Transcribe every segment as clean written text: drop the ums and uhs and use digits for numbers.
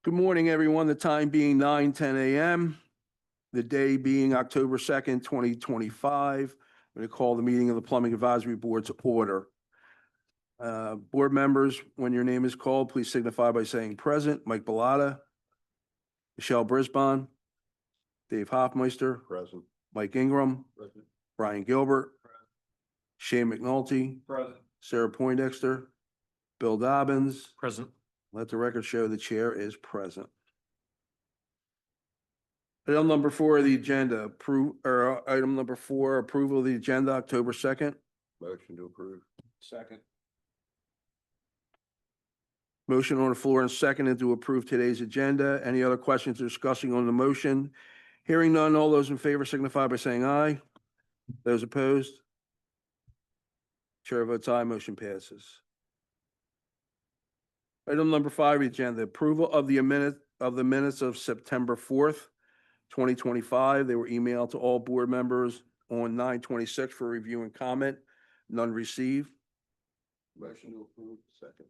Good morning, everyone. The time being 9:10 a.m., the day being October 2nd, 2025. I'm going to call the meeting of the Plumbing Advisory Board to order. Board members, when your name is called, please signify by saying present. Mike Bellata, Michelle Brisbane, Dave Hoffmeister, Present. Mike Ingram, Present. Brian Gilbert, Shane McNulty, Present. Sarah Poindexter, Bill Dobbins. Present. Let the record show the chair is present. Item number 4 of the agenda, item number 4, approval of the agenda, October 2nd. Motion to approve. Second. Motion on the floor and seconded to approve today's agenda. Any other questions or discussing on the motion? Hearing none, all those in favor signify by saying aye. Those opposed? Chair votes aye, motion passes. Item number 5 of the agenda, approval of the minutes of September 4th, 2025. They were emailed to all board members on 9/26 for review and comment. None received. Motion to approve. Second.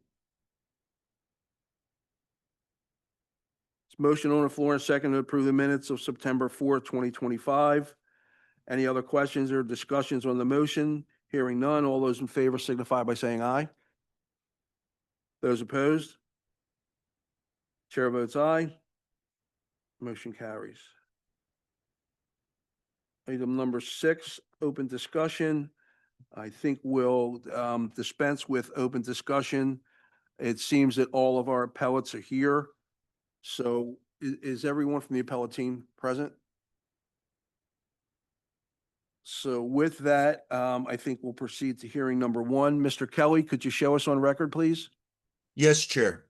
Motion on the floor and second to approve the minutes of September 4th, 2025. Any other questions or discussions on the motion? Hearing none, all those in favor signify by saying aye. Those opposed? Chair votes aye. Motion carries. Item number 6, open discussion. I think we'll dispense with open discussion. It seems that all of our appellates are here. So is everyone from the appellate team present? So with that, I think we'll proceed to hearing number 1. Mr. Kelly, could you show us on record, please? Yes, Chair.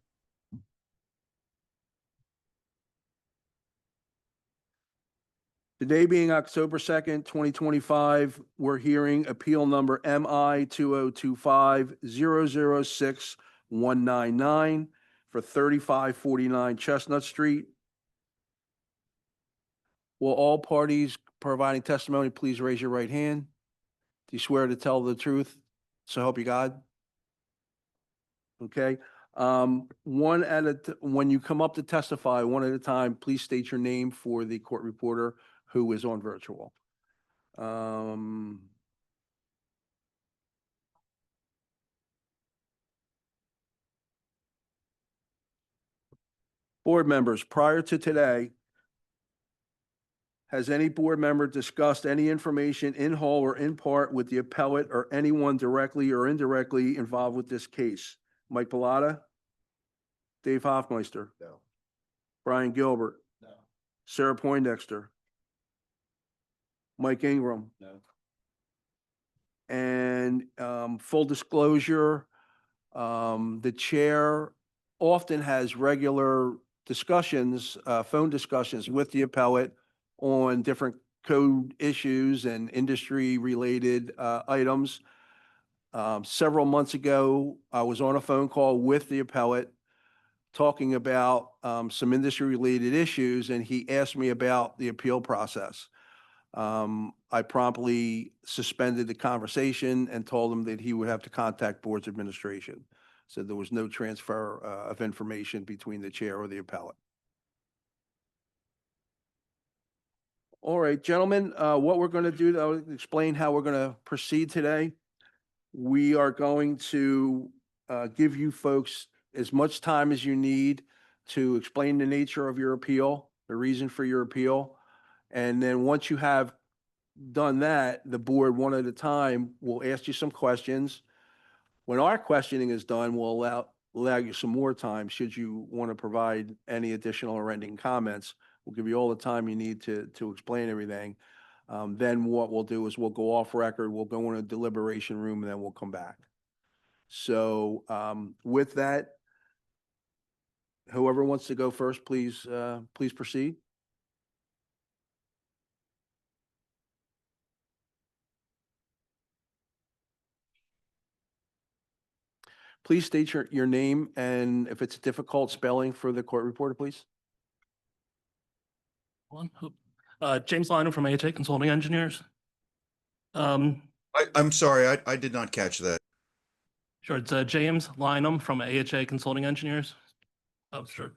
Today being October 2nd, 2025, we're hearing appeal number MI 2025-006199 for 3549 Chestnut Street. Will all parties providing testimony please raise your right hand? Do you swear to tell the truth? So help you God? Okay. When you come up to testify, one at a time, please state your name for the court reporter who is on virtual. Board members, prior to today, has any board member discussed any information in whole or in part with the appellate or anyone directly or indirectly involved with this case? Mike Bellata? Dave Hoffmeister? No. Brian Gilbert? No. Sarah Poindexter? Mike Ingram? No. And full disclosure, the chair often has regular discussions, phone discussions with the appellate on different code issues and industry-related items. Several months ago, I was on a phone call with the appellate talking about some industry-related issues, and he asked me about the appeal process. I promptly suspended the conversation and told him that he would have to contact board's administration. So there was no transfer of information between the chair or the appellate. All right, gentlemen, what we're going to do, I'll explain how we're going to proceed today. We are going to give you folks as much time as you need to explain the nature of your appeal, the reason for your appeal. And then once you have done that, the board one at a time will ask you some questions. When our questioning is done, we'll allow you some more time should you want to provide any additional or ending comments. We'll give you all the time you need to explain everything. Then what we'll do is we'll go off record, we'll go in a deliberation room, and then we'll come back. So with that, whoever wants to go first, please proceed. Please state your name and if it's a difficult spelling for the court reporter, please. James Lynham from AHA Consulting Engineers. I'm sorry, I did not catch that. Sure, it's James Lynham from AHA Consulting Engineers. Oh, sure.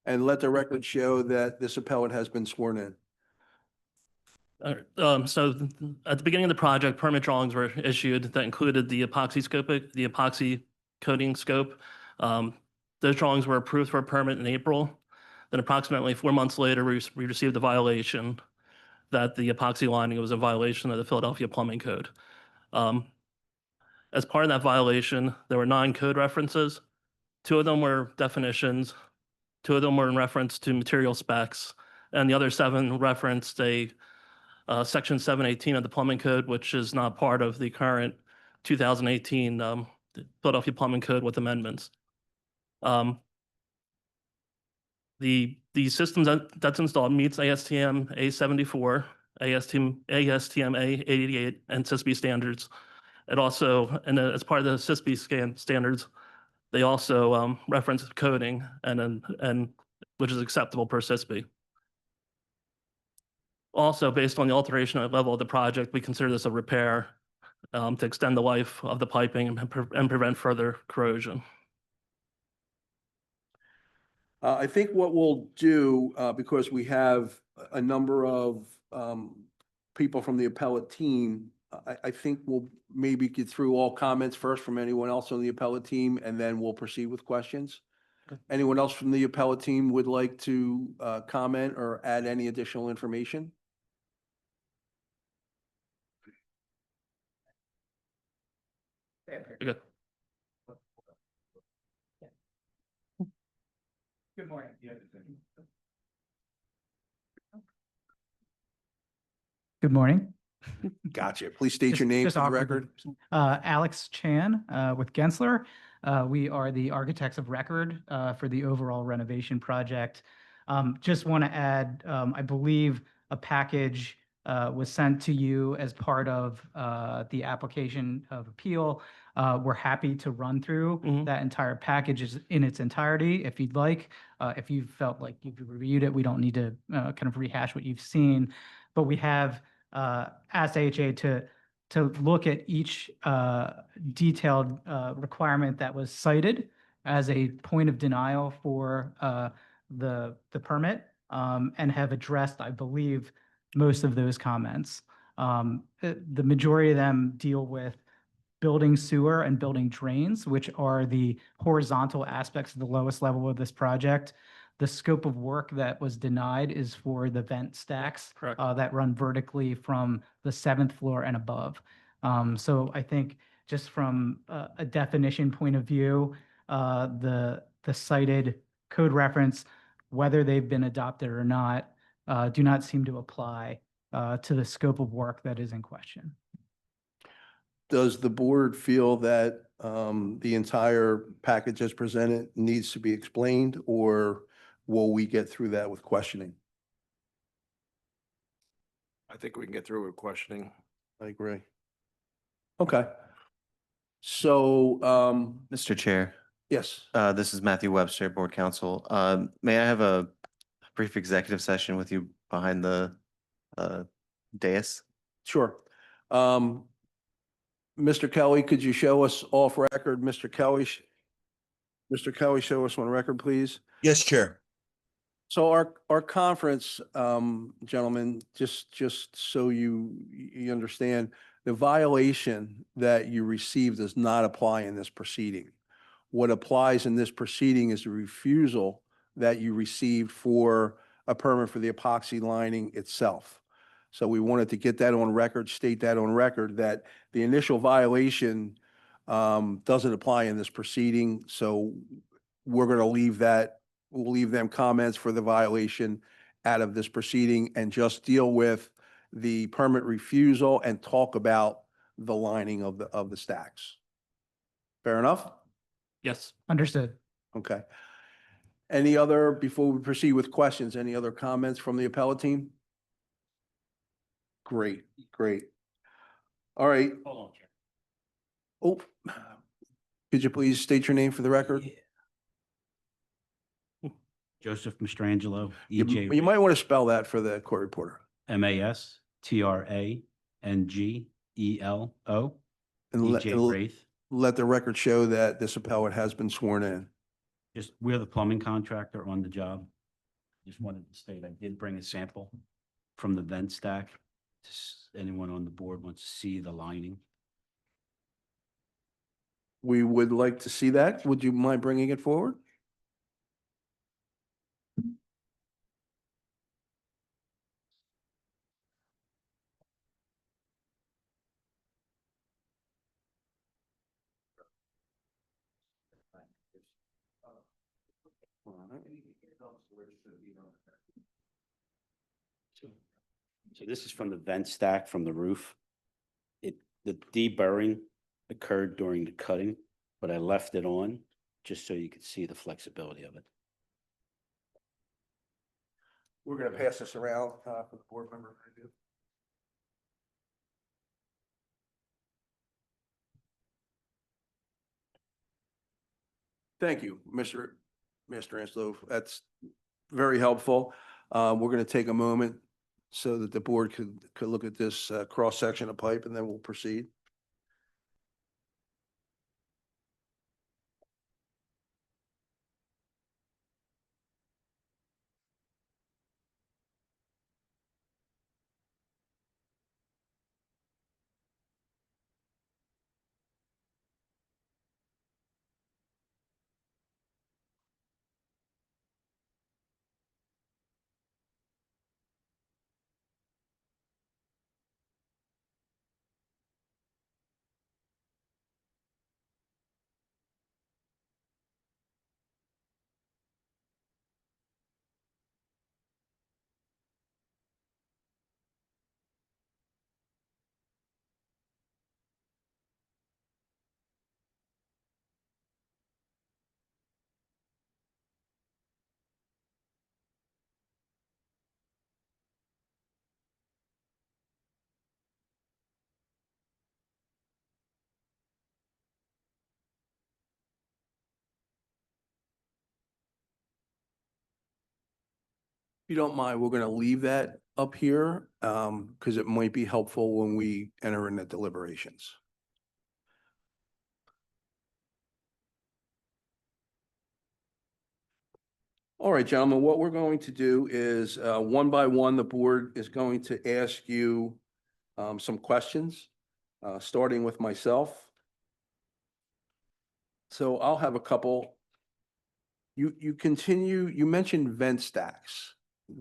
and let the record show that this appellant has been sworn in. So at the beginning of the project, permit drawings were issued that included the epoxy coating scope. Those drawings were approved for a permit in April. Then approximately 4 months later, we received a violation that the epoxy lining was a violation of the Philadelphia Plumbing Code. As part of that violation, there were 9 code references. 2 of them were definitions. 2 of them were in reference to material specs, and the other 7 referenced a Section 718 of the Plumbing Code, which is not part of the current 2018 Philadelphia Plumbing Code with amendments. The system that's installed meets ASTM A74, ASTM A88, and SISB standards. It also, and as part of the SISB standards, they also reference coding and which is acceptable per SISB. Also, based on the alteration at level of the project, we consider this a repair to extend the life of the piping and prevent further corrosion. I think what we'll do, because we have a number of people from the appellate team, I think we'll maybe get through all comments first from anyone else on the appellate team, and then we'll proceed with questions. Okay. Anyone else from the appellate team would like to comment or add any additional information? Okay. Good morning. Good morning. Gotcha. Please state your name Just for the awkward. record. Alex Chan with Gensler. We are the architects of record for the overall renovation project. Just want to add, I believe a package was sent to you as part of the application of appeal. We're happy to run through that entire package in its entirety if you'd like. If you felt like you've reviewed it, we don't need to kind of rehash what you've seen. But we have asked AHA to look at each detailed requirement that was cited as a point of denial for the permit and have addressed, I believe, most of those comments. The majority of them deal with building sewer and building drains, which are the horizontal aspects of the lowest level of this project. The scope of work that was denied is for the vent stacks Correct. that run vertically from the 7th floor and above. So I think just from a definition point of view, the cited code reference, whether they've been adopted or not, do not seem to apply to the scope of work that is in question. Does the board feel that the entire package as presented needs to be explained, or will we get through that with questioning? I think we can get through with questioning. I agree. Okay. So, Mr. Chair, yes, this is Matthew Webster, Board Counsel. May I have a brief executive session with you behind the dais? sure. Mr. Kelly, could you show us off record? Mr. Kelly, show us on record, please. Yes, Chair. So our conference, gentlemen, just so you understand, the violation that you received does not apply in this proceeding. What applies in this proceeding is the refusal that you received for a permit for the epoxy lining itself. So we wanted to get that on record, state that on record, that the initial violation doesn't apply in this proceeding. So we're going to leave that, we'll leave them comments for the violation out of this proceeding and just deal with the permit refusal and talk about the lining of the stacks. Fair enough? Yes. Understood. Okay. Any other, before we proceed with questions, any other comments from the appellate team? Great, great. All right. Hold on. Oh, could you please state your name for the record? Joseph Mastrangelo, You EJ, might want to spell that for the court reporter. MASTRANGELO, And EJ Wraith. let the record show that this appellate has been sworn in. Just, we're the plumbing contractor on the job. Just wanted to state, I did bring a sample from the vent stack. Anyone on the board wants to see the lining? We would like to see that. Would you mind bringing it forward? So this is from the vent stack from the roof. The deburring occurred during the cutting, but I left it on just so you could see the flexibility of it. We're going to pass this around for the board member review. Thank you, Mr. Anslow. That's very helpful. We're going to take a moment so that the board could look at this cross-section of pipe, and then we'll proceed. If you don't mind, we're going to leave that up here because it might be helpful when we enter into deliberations. All right, gentlemen, what we're going to do is one by one, the board is going to ask you some questions, starting with myself. So I'll have a couple. You mentioned vent stacks.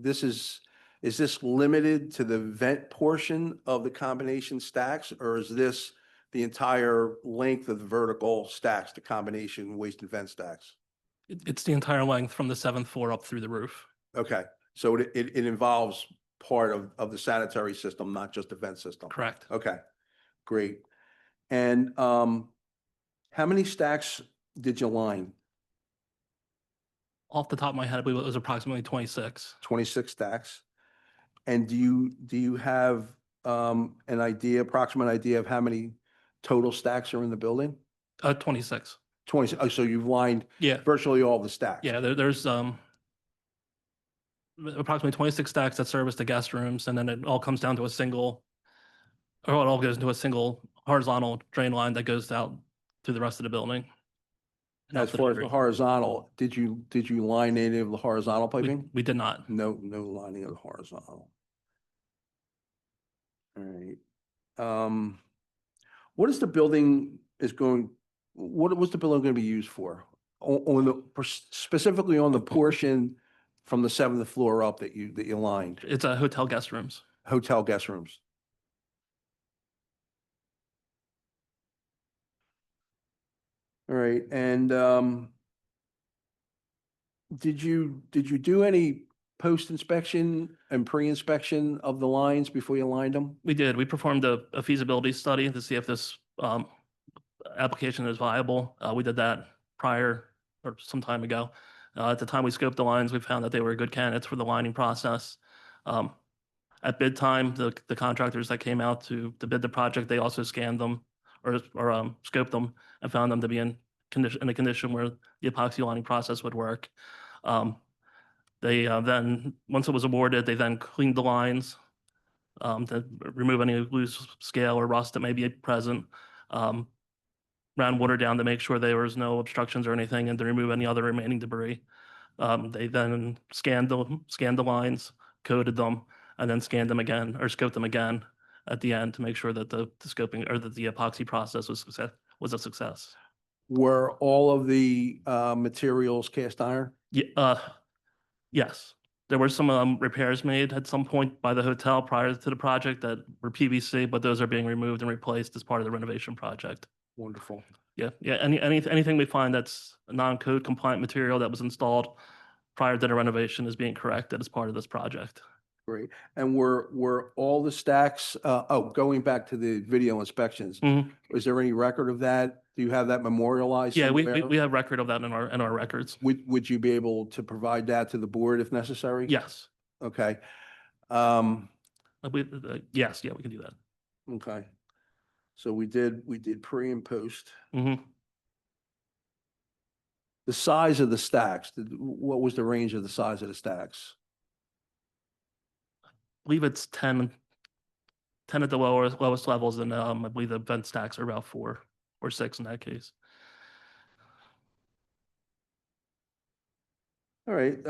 Is this limited to the vent portion of the combination stacks, or is this the entire length of the vertical stacks, the combination waste and vent stacks? It's the entire length from the 7th floor up through the roof. Okay, so it involves part of the sanitary system, not just the vent system? Correct. Okay, great. And how many stacks did you line? Off the top of my head, I believe it was approximately 26. 26 stacks. And do you have an approximate idea of how many total stacks are in the building? 26. 20, oh, so you've lined Yeah. virtually all the stacks? Yeah, there's approximately 26 stacks that service the guest rooms, and then it all comes down to it all goes into a single horizontal drain line that goes out through the rest of the building. And As out the far as the street. horizontal, did you line any of the horizontal piping? We did not. No lining of the horizontal. All right. What is the building what was the building going to be used for? Specifically on the portion from the 7th floor up that you lined, It's a hotel guest rooms. hotel guest rooms? All right, and did you do any post-inspection and pre-inspection of the lines before you lined them? We did. We performed a feasibility study to see if this application is viable. We did that prior or some time ago. At the time we scoped the lines, we found that they were good candidates for the lining process. At bid time, the contractors that came out to bid the project, they also scanned them or scoped them and found them to be in a condition where the epoxy lining process would work. They then, once it was awarded, they then cleaned the lines to remove any loose scale or rust that may be present. Ran water down to make sure there was no obstructions or anything, and to remove any other remaining debris. They then scanned the lines, coded them, and then scanned them again or scoped them again at the end to make sure that the scoping or that the epoxy process was a success. Were all of the materials cast iron? Yes, there were some repairs made at some point by the hotel prior to the project that were PVC, but those are being removed and replaced as part of the renovation project. Wonderful. Yeah, anything we find that's a non-code compliant material that was installed prior to the renovation is being corrected as part of this project. Great. And were all the stacks, going back to the video inspections, Mhm. is there any record of that? Do you have that memorialized? Yeah, we somewhere? have record of that in our records. Would you be able to provide that to the board if necessary? Yes, Okay. Um, yes, yeah, we can do that. okay. So we did pre and post. Mhm. The size of the stacks, what was the range of the size of the stacks? I believe it's 10 at the lowest levels, and I believe the vent stacks are about 4 or 6 in that case. All right,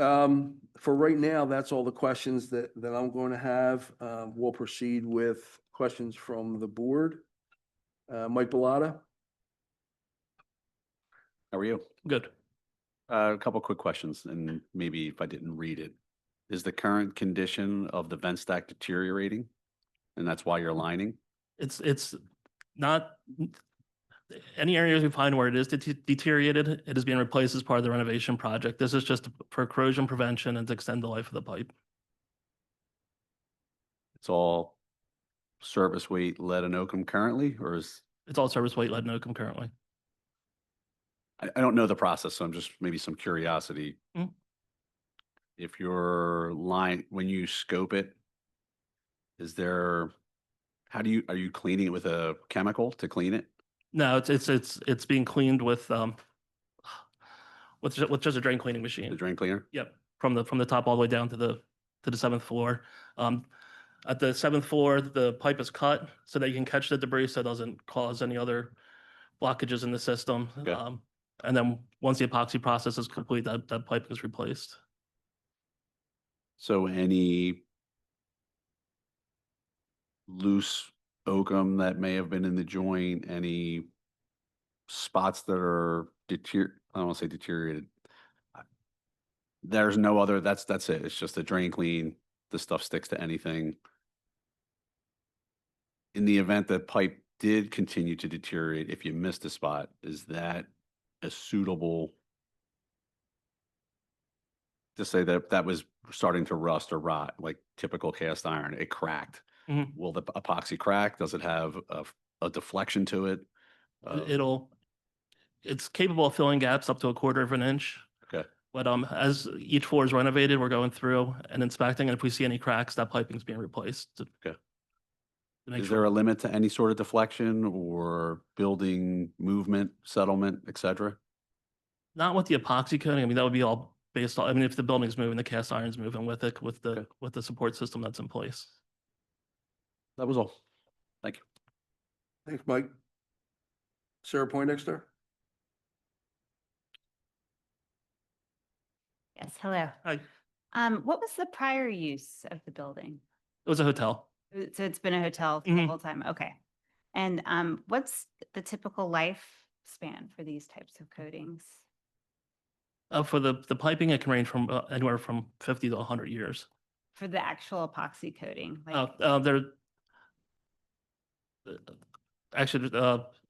for right now, that's all the questions that I'm going to have. We'll proceed with questions from the board. Mike Bellotta? How are you? Good. A couple quick questions, and maybe if I didn't read it. Is the current condition of the vent stack deteriorating? And that's why you're lining? It's not any areas we find where it is deteriorated, it is being replaced as part of the renovation project. This is just for corrosion prevention and to extend the life of the pipe. It's all service weight lead and oakum currently, or is, It's all service weight lead and oakum currently. I don't know the process, so I'm just maybe some curiosity. Mm. If your line, when you scope it, is there, are you cleaning it with a chemical to clean it? No, it's being cleaned with just a drain cleaning The machine. drain cleaner? Yep, from the top all the way down to the 7th floor. At the 7th floor, the pipe is cut so that you can catch the debris so it doesn't cause any other blockages in the system. Okay. And then once the epoxy process is complete, that pipe is replaced. So any loose oakum that may have been in the joint, any spots that are I don't want to say deteriorated. There's no other, that's it. It's just a drain clean. The stuff sticks to anything. In the event that pipe did continue to deteriorate, if you missed a spot, is that a suitable to say that that was starting to rust or rot, like typical cast iron, it cracked? Mhm. Will the epoxy crack? Does it have a deflection to it? It's capable of filling gaps up to 1/4 of an inch. Okay. But as each floor is renovated, we're going through and inspecting, and if we see any cracks, that piping is being replaced. Okay. To make Is sure. there a limit to any sort of deflection or building movement, settlement, et cetera? Not with the epoxy coating. I mean, that would be all based on, I mean, if the building's moving, the cast iron's moving with it, with the support system that's in place. That was all. Thank you. Thanks, Mike. Sarah Poindexter? Yes, hello. Hi. What was the prior use of the building? It was a hotel. So it's been a hotel the Mhm. whole time, okay. And what's the typical lifespan for these types of coatings? For the piping, it can range from anywhere from 50 to 100 years. For the actual epoxy coating? They're actually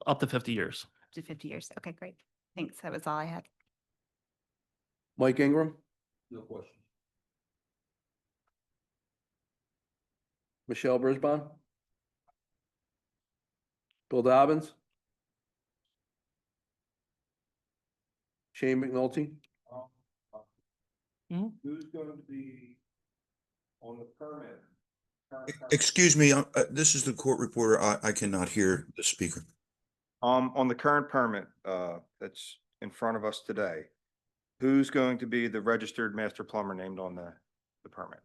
up to 50 years. Up to 50 years, okay, great. Thanks, that was all I had. Mike Ingram? No question. Michelle Brisbane? Bill Dobbins? Shane McNulty? Mhm. Who's going to be on the permit? Excuse me, this is the court reporter. I cannot hear the speaker. On the current permit, that's in front of us today, who's going to be the registered master plumber named on the permit?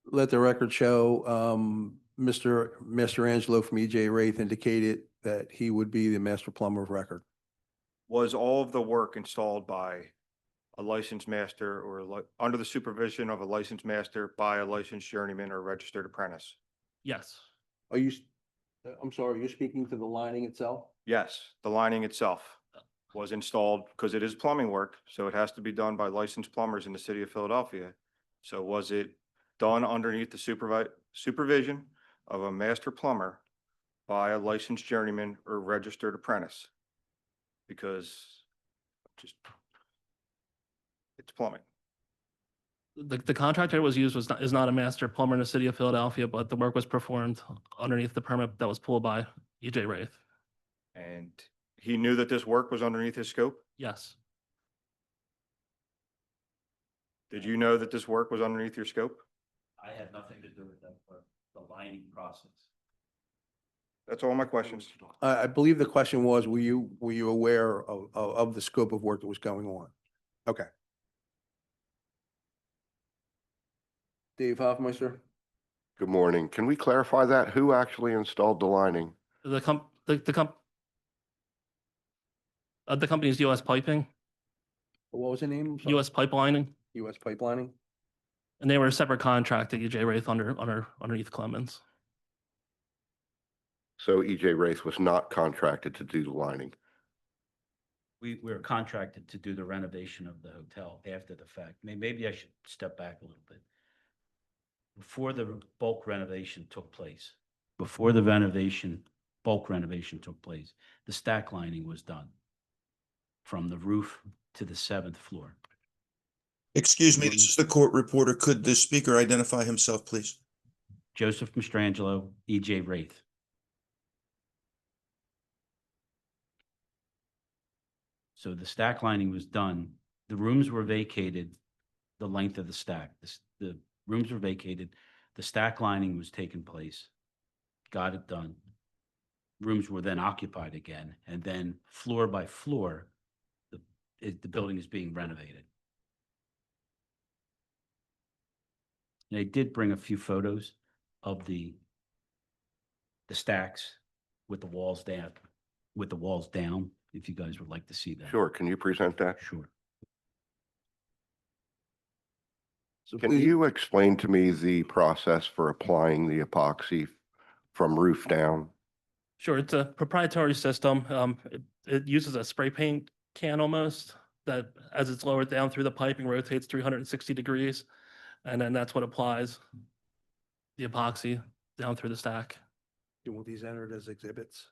Let the record show, Mr. Angelo from EJ Wraith indicated that he would be the master plumber of record. was all of the work installed by a licensed master or under the supervision of a licensed master by a licensed journeyman or registered apprentice? Yes, Are you, I'm sorry, you're speaking to the lining itself? Yes, the lining itself was installed because it is plumbing work, so it has to be done by licensed plumbers in the city of Philadelphia. So was it done underneath the supervision of a master plumber by a licensed journeyman or registered apprentice? Because just, it's plumbing. the contractor that was used is not a master plumber in the city of Philadelphia, but the work was performed underneath the permit that was pulled by EJ Wraith. And he knew that this work was underneath his scope? Yes, Did you know that this work was underneath your scope? I had nothing to do with that, but the lining process. That's all my questions. I believe the question was, were you aware of the scope of work that was going on? Okay. Dave Hoffmeister? Good morning. Can we clarify that? Who actually installed the lining? the company is US Piping, What was the name? I'm sorry. US Pipelining, US Pipelining? and they were a separate contract to EJ Wraith underneath Clemens. So EJ Race was not contracted to do the lining. We were contracted to do the renovation of the hotel after the fact. Maybe I should step back a little bit. Before the bulk renovation took place, bulk renovation took place, the stack lining was done from the roof to the 7th floor. Excuse me, this is the court reporter. Could the speaker identify himself, please? Joseph Mastrangelo, EJ Wraith. So the stack lining was done. The rooms were vacated the length of the stack. The rooms were vacated. The stack lining was taking place. Got it done. Rooms were then occupied again. And then floor by floor, the building is being renovated. They did bring a few photos of the stacks with the walls down, if you guys would like to see that. Sure, can you present that? Sure. So Can please- you explain to me the process for applying the epoxy from roof down? Sure, it's a proprietary system. It uses a spray paint can almost that as it's lowered down through the piping rotates 360 degrees. And then that's what applies the epoxy down through the stack. You want these entered as exhibits?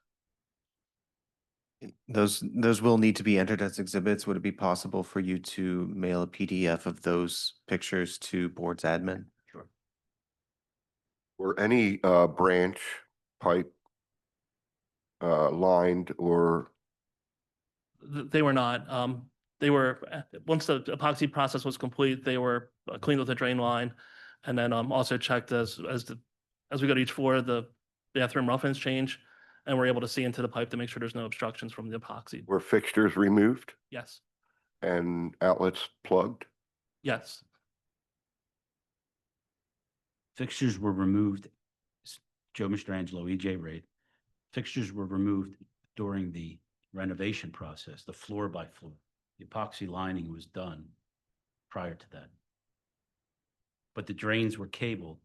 Those will need to be entered as exhibits. Would it be possible for you to mail a PDF of those pictures to board's admin? Sure. Were any branch pipe lined or They were not. They were, once the epoxy process was complete, they were cleaned with a drain line. And then also checked as we go to each floor, the bathroom rough-ins change. And we're able to see into the pipe to make sure there's no obstructions from the epoxy. were fixtures removed Yes, and outlets plugged? yes. Fixtures were removed. Joe Mastrangelo, EJ Wraith. Fixtures were removed during the renovation process, the floor by floor. The epoxy lining was done prior to that. But the drains were cabled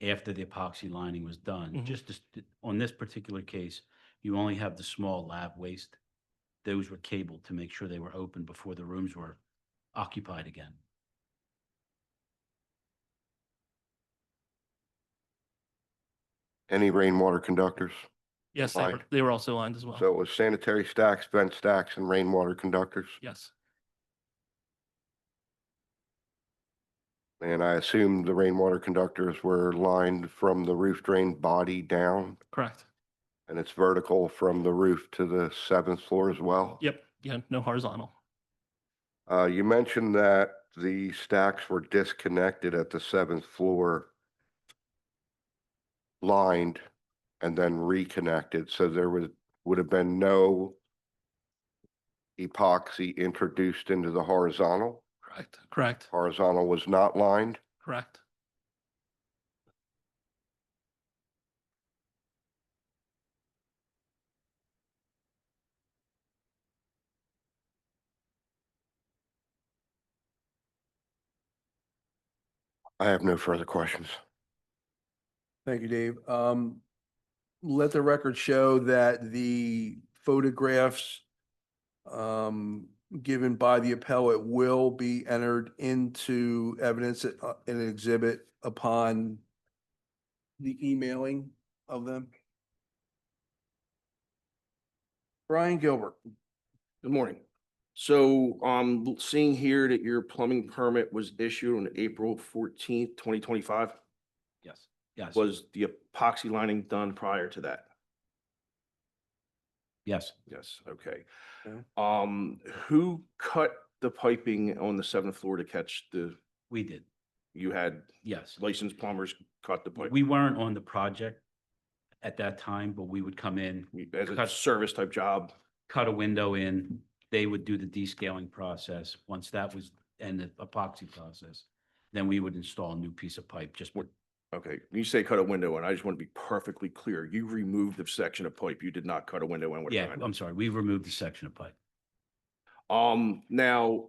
after the epoxy lining was done. Mhm. Just on this particular case, you only have the small lab waste. Those were cabled to make sure they were open before the rooms were occupied again. Any rainwater conductors? Yes, Lined. they were also lined as well. So it was sanitary stacks, vent stacks, and rainwater conductors? Yes, And I assume the rainwater conductors were lined from the roof drain body down, correct. and it's vertical from the roof to the 7th floor as well? Yep, yeah, no horizontal. You mentioned that the stacks were disconnected at the 7th floor, lined, and then reconnected, so there would have been no epoxy introduced into the horizontal? Correct, Horizontal was not lined? correct. I have no further questions. Thank you, Dave. Let the record show that the photographs given by the appellate will be entered into evidence in an exhibit upon the emailing of them. Brian Gilbert. Good morning. So seeing here that your plumbing permit was issued on April 14th, 2025. Yes. Yes. Was the epoxy lining done prior to that? Yes. Yes, okay. Okay. Who cut the piping on the 7th floor to catch We did. you had Yes. licensed plumbers cut the pipe? We weren't on the project at that time, but we would come in, As a cut- service type job? cut a window in. They would do the descaling process. Once that was, and the epoxy process, then we would install a new piece of pipe. Just Okay, when you say cut a window, and I just want to be perfectly clear, you removed the section of pipe, you did not cut a window in with a yeah, grinder. I'm sorry. We removed the section of pipe. Now,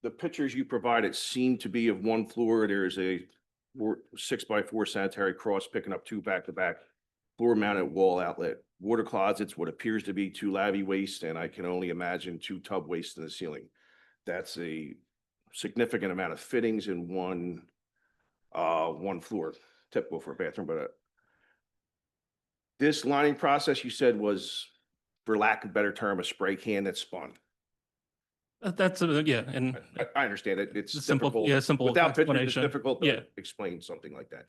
the pictures you provided seem to be of one floor. There's a 6x4 sanitary cross picking up two back-to-back floor mounted wall outlet, water closets, what appears to be two lavy waste, and I can only imagine two tub wastes in the ceiling. That's a significant amount of fittings in one floor, typical for a bathroom, but this lining process you said was, for lack of a better term, a spray can that spun. That's, yeah, and I understand it. It's It's a simple- difficult. yeah, simple Without pictures, it's explanation. difficult Yeah. to explain something like that.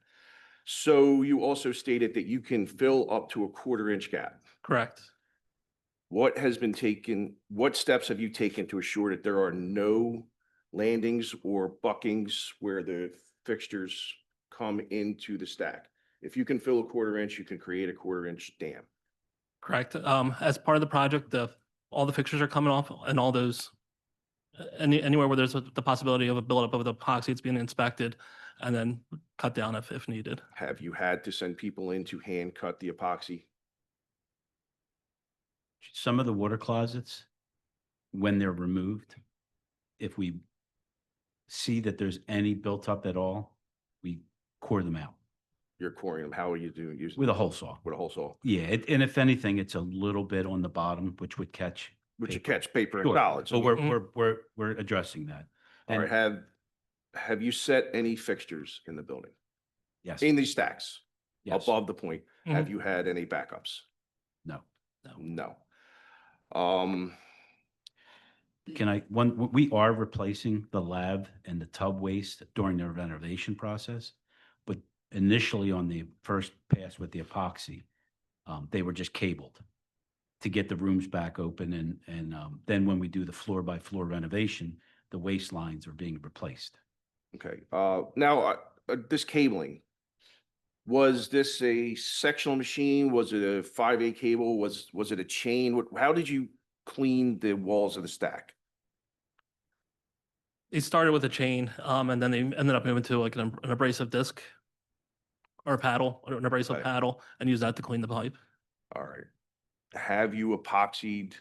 So you also stated that you can fill up to a 1/4 inch gap. correct. What steps have you taken to assure that there are no landings or buckings where the fixtures come into the stack? If you can fill a 1/4 inch, you can create a 1/4 inch dam. Correct. As part of the project, all the fixtures are coming off and all those, anywhere where there's the possibility of a buildup of the epoxy, it's being inspected and then cut down if needed. Have you had to send people in to hand cut the epoxy? Some of the water closets, when they're removed, if we see that there's any built up at all, we core them out You're coring them. How are you doing? Using with a hole saw. with a hole saw, Yeah, and if anything, it's a little bit on the bottom, which would catch. which you paper. catch paper and Sure. solids. So we're addressing that. All right, And have you set any fixtures in the building, yes, in these stacks, yes, above the point? Have Mhm. you had any backups? no. No. We are replacing the lav and the tub waste during the renovation process. But initially on the first pass with the epoxy, they were just cabled to get the rooms back open. And then when we do the floor by floor renovation, the waste lines are being replaced. Okay, now, this cabling, was this a sectional machine? Was it a 5A cable? Was it a chain? How did you clean the walls of the stack? They started with a chain, and then they ended up moving to like an abrasive disc or a paddle, or an abrasive Right. paddle, and use that to clean the pipe. All right. Have you epoxied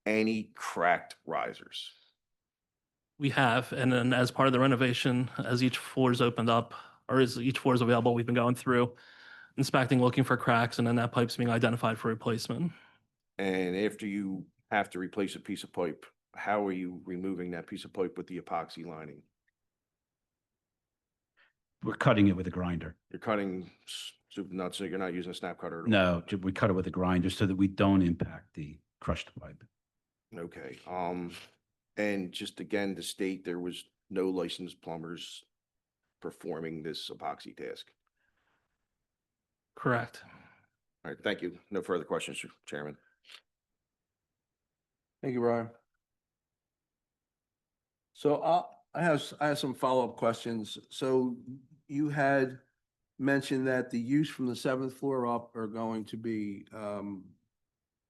any cracked risers? We have, and then as part of the renovation, as each floor is opened up, or as each floor is available, we've been going through, inspecting, looking for cracks, and then that pipe's being identified for replacement. And after you have to replace a piece of pipe, how are you removing that piece of pipe with the epoxy lining? We're cutting it with a grinder. You're cutting soup nuts, so you're not using a snap cutter at all? No, we cut it with a grinder so that we don't impact the crushed pipe. Okay, and just again, to state, there was no licensed plumbers performing this epoxy task. Correct. All right, thank you. No further questions, Chairman. Thank you, Brian. So I have some follow-up questions. So you had mentioned that the use from the 7th floor up are going to be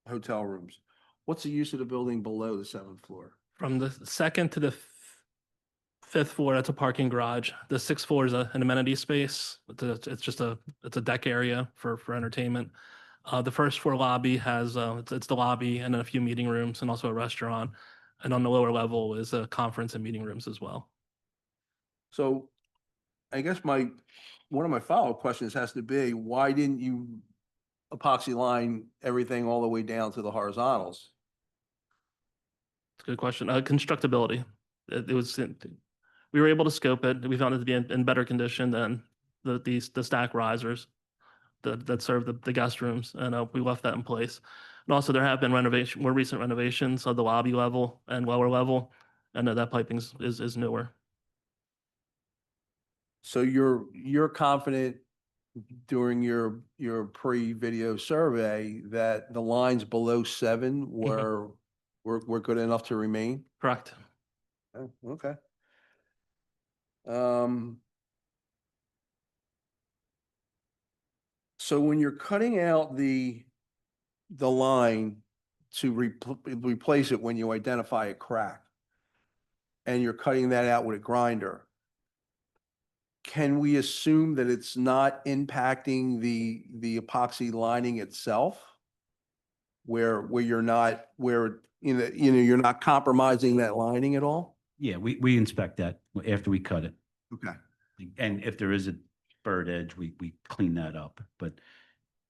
hotel rooms. What's the use of the building below the 7th floor? From the second to the fifth floor, that's a parking garage. The 6th floor is an amenity space. It's just it's a deck area for entertainment. The first floor lobby has, it's the lobby and then a few meeting rooms and also a restaurant. And on the lower level is a conference and meeting rooms as well. So I guess one of my follow-up questions has to be, why didn't you epoxy line everything all the way down to the horizontals? It's a good question. Constructability. It was, we were able to scope it. We found it to be in better condition than the stack risers that serve the guest rooms, and we left that in place. And also, there have been more recent renovations of the lobby level and lower level, and that piping is newer. So you're confident during your pre-video survey that the lines below 7 were good enough to remain? Correct. Oh, okay. So when you're cutting out the line to replace it when you identify a crack, and you're cutting that out with a grinder, can we assume that it's not impacting the epoxy lining itself? Where you're not, you're not compromising that lining at all? Yeah, we inspect that after we cut it. Okay. And if there is a bird edge, we clean that up, but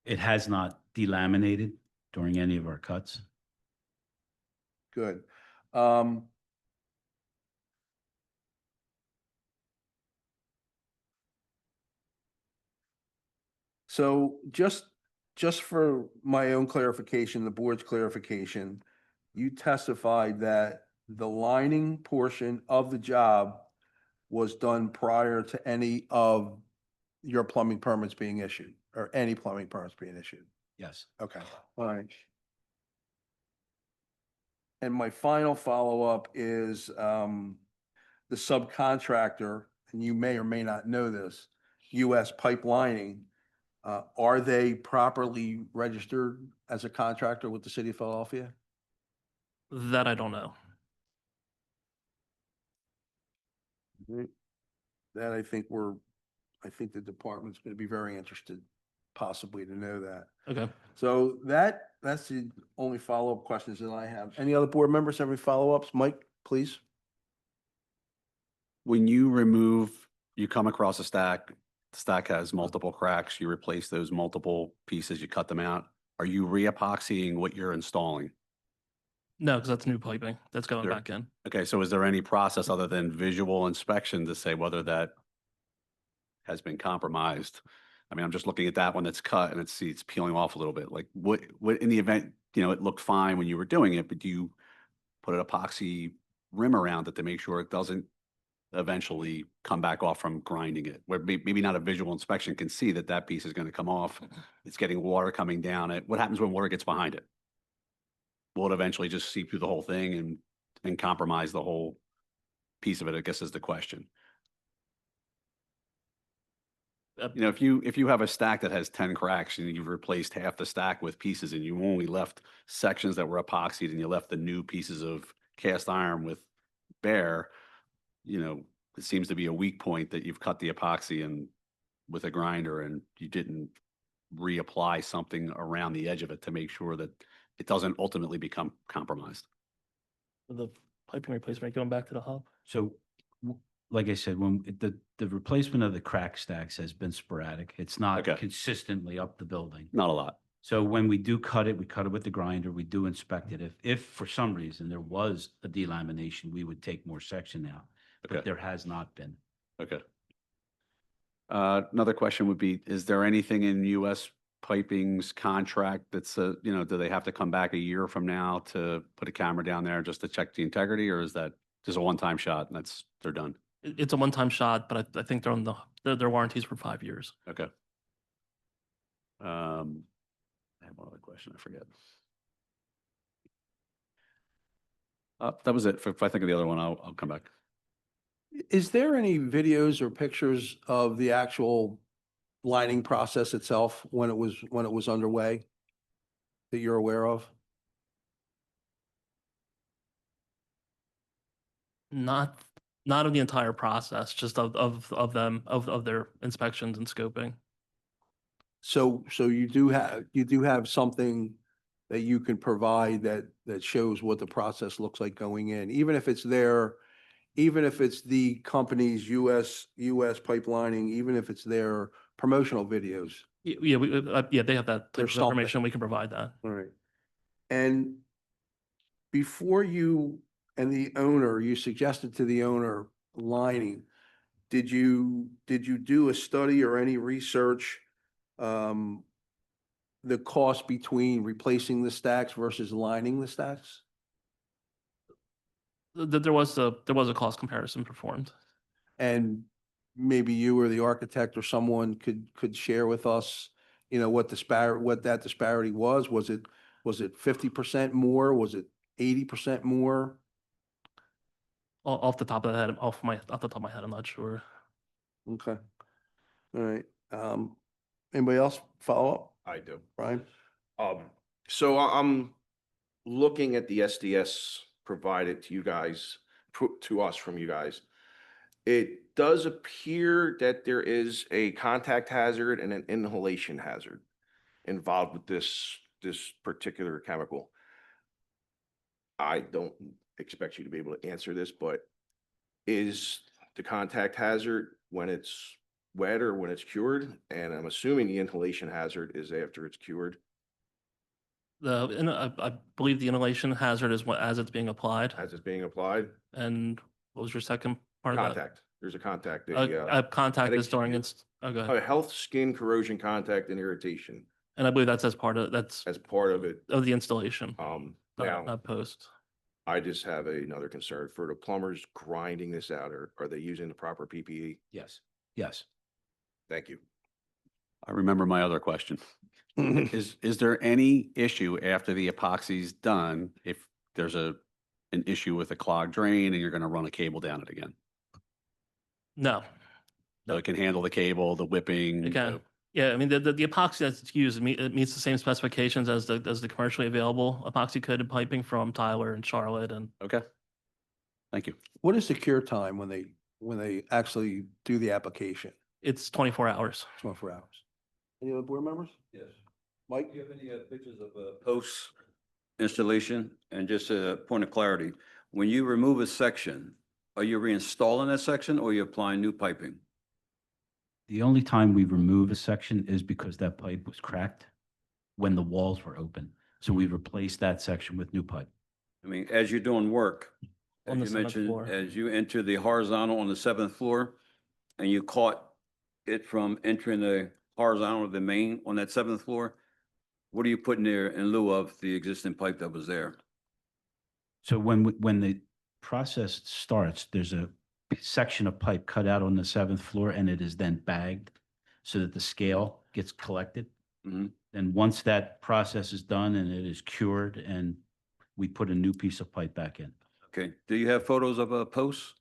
it has not delaminated during any of our cuts. Good. So just for my own clarification, the board's clarification, you testified that the lining portion of the job was done prior to any of your plumbing permits being issued, or any plumbing permits being issued? Yes. Okay, all right. And my final follow-up is, the subcontractor, and you may or may not know this, US Pipelining, are they properly registered as a contractor with the city of Philadelphia? That I don't know. That I think the department's going to be very interested possibly to know that. Okay. So that's the only follow-up questions that I have. Any other board members have any follow-ups? Mike, please. When you come across a stack, the stack has multiple cracks, you replace those multiple pieces, you cut them out. Are you re-epoxying what you're installing? No, because that's new piping. That's going Sure. back in. Okay, so is there any process other than visual inspection to say whether that has been compromised? I mean, I'm just looking at that one that's cut and it's peeling off a little bit. Like what in the event, it looked fine when you were doing it, but do you put an epoxy rim around it to make sure it doesn't eventually come back off from grinding it? Where maybe not a visual inspection can see that piece is going to come off. It's getting water coming down it. What happens when water gets behind it? Will it eventually just seep through the whole thing and compromise the whole piece of it, I guess is the question. If you have a stack that has 10 cracks and you've replaced half the stack with pieces and you only left sections that were epoxied and you left the new pieces of cast iron with bare, it seems to be a weak point that you've cut the epoxy and with a grinder and you didn't reapply something around the edge of it to make sure that it doesn't ultimately become compromised. The piping replacement going back to the hub. So, like I said, when the replacement of the crack stacks has been sporadic. It's not Okay. consistently up the building. Not a lot. So when we do cut it, we cut it with the grinder. We do inspect it. If for some reason there was a delamination, we would take more section out. But Okay. there has not been. Okay. Another question would be, is there anything in US Piping's contract that's, do they have to come back a year from now to put a camera down there just to check the integrity, or is that just a one-time shot and they're done? It's a one-time shot, but I think they're on their warranties for 5 years. Okay. I have one other question, I forget. That was it. If I think of the other one, I'll come back. Is there any videos or pictures of the actual lining process itself when it was underway that you're aware of? Not of the entire process, just of their inspections and scoping. So you do have something that you can provide that shows what the process looks like going in, even if it's there even if it's the company's US pipelining, even if it's their promotional videos. Yeah, yeah, they have that type There's of something. information. We can provide that. All right. And before you and the owner, you suggested to the owner lining, did you do a study or any research? The cost between replacing the stacks versus lining the stacks? There was a cost comparison performed. And maybe you or the architect or someone could share with us, what that disparity was? Was it 50% more? Was it 80% more? Off the top of the head, off the top of my head, I'm not sure. Okay. All right. Anybody else follow up? I do. Brian? So I'm looking at the SDS provided to you guys, to us from you guys. It does appear that there is a contact hazard and an inhalation hazard involved with this particular chemical. I don't expect you to be able to answer this, but is the contact hazard when it's wet or when it's cured? And I'm assuming the inhalation hazard is after it's cured. I believe the inhalation hazard is as it's being applied. As it's being applied. And what was your second part of that? Contact. There's a contact. Contact is during Oh, go ahead. health, skin, corrosion, contact, and irritation And I believe that's as part of, that's as part of it. of the installation, Now, not post. I just have another concern for the plumbers grinding this out. Are they using the proper PPE? Yes, yes. Thank you. I remember my other question. Is there any issue after the epoxy's done if there's an issue with a clogged drain and you're going to run a cable down it again? No, So it can handle the cable, the whipping? again, yeah, I mean, the epoxy that's used, it meets the same specifications as the commercially available epoxy coated piping from Tyler and Charlotte and Okay. Thank you. What is the cure time when they actually do the application? it's 24 hours. 24 hours. Any other board members? Yes. Mike? Do you have any pictures of post installation? And just a point of clarity, when you remove a section, are you reinstalling that section or are you applying new piping? The only time we remove a section is because that pipe was cracked when the walls were open. So we replaced that section with new pipe. I mean, as you're doing work, On as the you 7th mentioned, floor. as you enter the horizontal on the 7th floor and you caught it from entering the horizontal of the main on that 7th floor, what are you putting there in lieu of the existing pipe that was there? So when the process starts, there's a section of pipe cut out on the 7th floor and it is then bagged so that the scale gets collected. Mhm. And once that process is done and it is cured, and we put a new piece of pipe back in. Okay, do you have photos of a post?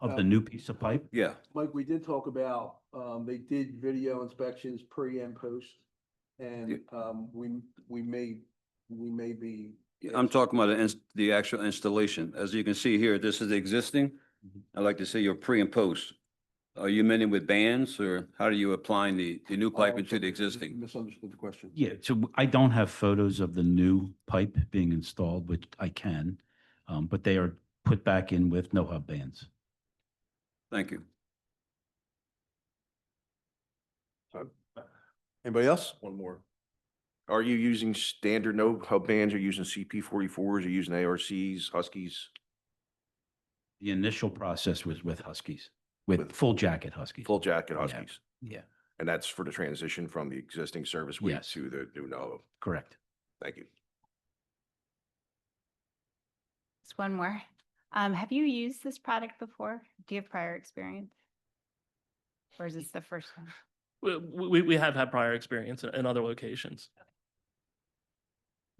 Of the new piece of pipe? Yeah, Mike, we did talk about, they did video inspections pre and post. And, we may be. I'm talking about the actual installation. As you can see here, this is existing. I'd like to see your pre and post. Are you mending with bands or how are you applying the new pipe into the existing? Misunderstood the question. Yeah, so I don't have photos of the new pipe being installed, which I can, but they are put back in with no hub bands. Thank you. Anybody else? One more. Are you using standard no hub bands? Are you using CP44s? Are you using ARCs, Huskies? The initial process was with Huskies, with full jacket Huskies. Full jacket Yeah. Huskies? Yeah, And that's for the transition from the existing service suite Yes. to the new no. correct. Thank you. Just one more. Have you used this product before? Do you have prior experience? Or is this the first one? We have had prior experience in other locations.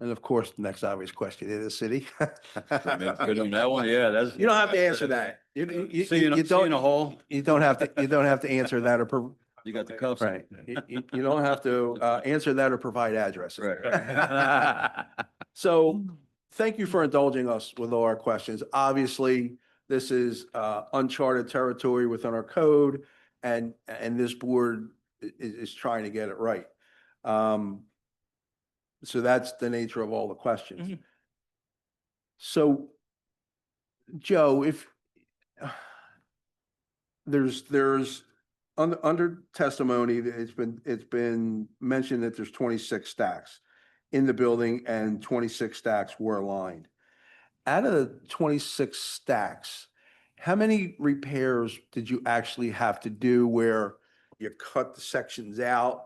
And of course, the next obvious question, in the city? Good on that one, yeah, that's. You don't have to answer that. You Seeing a don't, hole, you don't have to answer that or, you got the cuffs. right. You don't have to, answer that or provide addresses. Right. So thank you for indulging us with all our questions. Obviously, this is uncharted territory within our code and this board is trying to get it right. So that's the nature of all the questions. Mhm. So Joe, there's under testimony, it's been mentioned that there's 26 stacks in the building and 26 stacks were aligned. Out of the 26 stacks, how many repairs did you actually have to do where you cut the sections out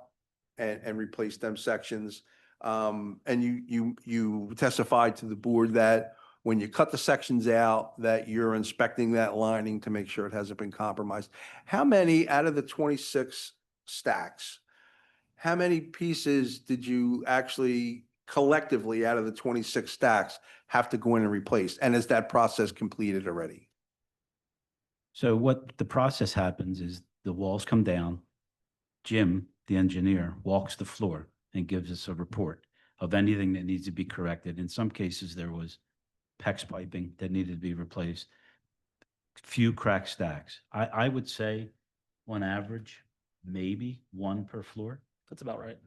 and replace them sections? And you testified to the board that when you cut the sections out, that you're inspecting that lining to make sure it hasn't been compromised. How many out of the 26 stacks, how many pieces did you actually collectively out of the 26 stacks have to go in and replace? And is that process completed already? So what the process happens is the walls come down. Jim, the engineer, walks the floor and gives us a report of anything that needs to be corrected. In some cases, there was PEX piping that needed to be replaced, few crack stacks. I would say on average, maybe one per floor. That's about right.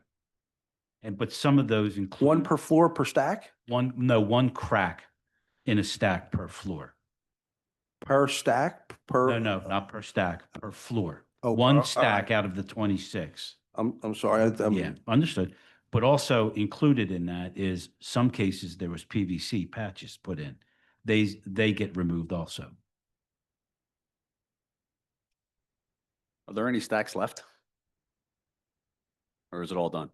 But some of those include One per floor per stack? one crack in a stack per floor. Per stack? Per? No, not per stack, per floor. Oh, One all stack right. out of the 26. I'm sorry. Yeah, understood. But also included in that is some cases there was PVC patches put in. They get removed also. Are there any stacks left? Or is it all done?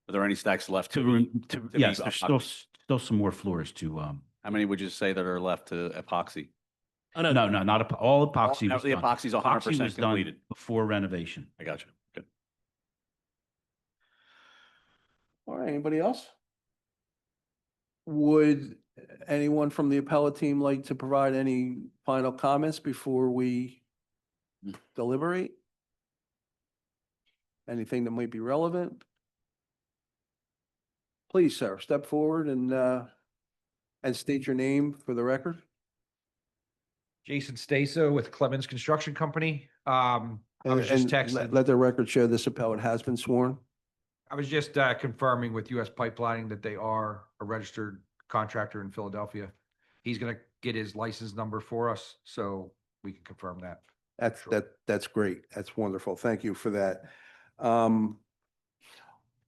Are there any stacks left? Yes, be there's epoxy? still some more floors to, How many would you say that are left to epoxy? Oh, no, no, not all epoxy was The done. epoxy's Epoxy 100% was done completed. before renovation. I got you. Good. All right, anybody else? Would anyone from the appellate team like to provide any final comments before we deliberate? Anything that might be relevant? Please, sir, step forward and state your name for the record. Jason Staso with Clemens Construction Company. I was just And texting. let the record show this appellate has been sworn. I was just confirming with US Pipelining that they are a registered contractor in Philadelphia. He's gonna get his license number for us, so we can confirm that. Sure. That's great. That's wonderful. Thank you for that.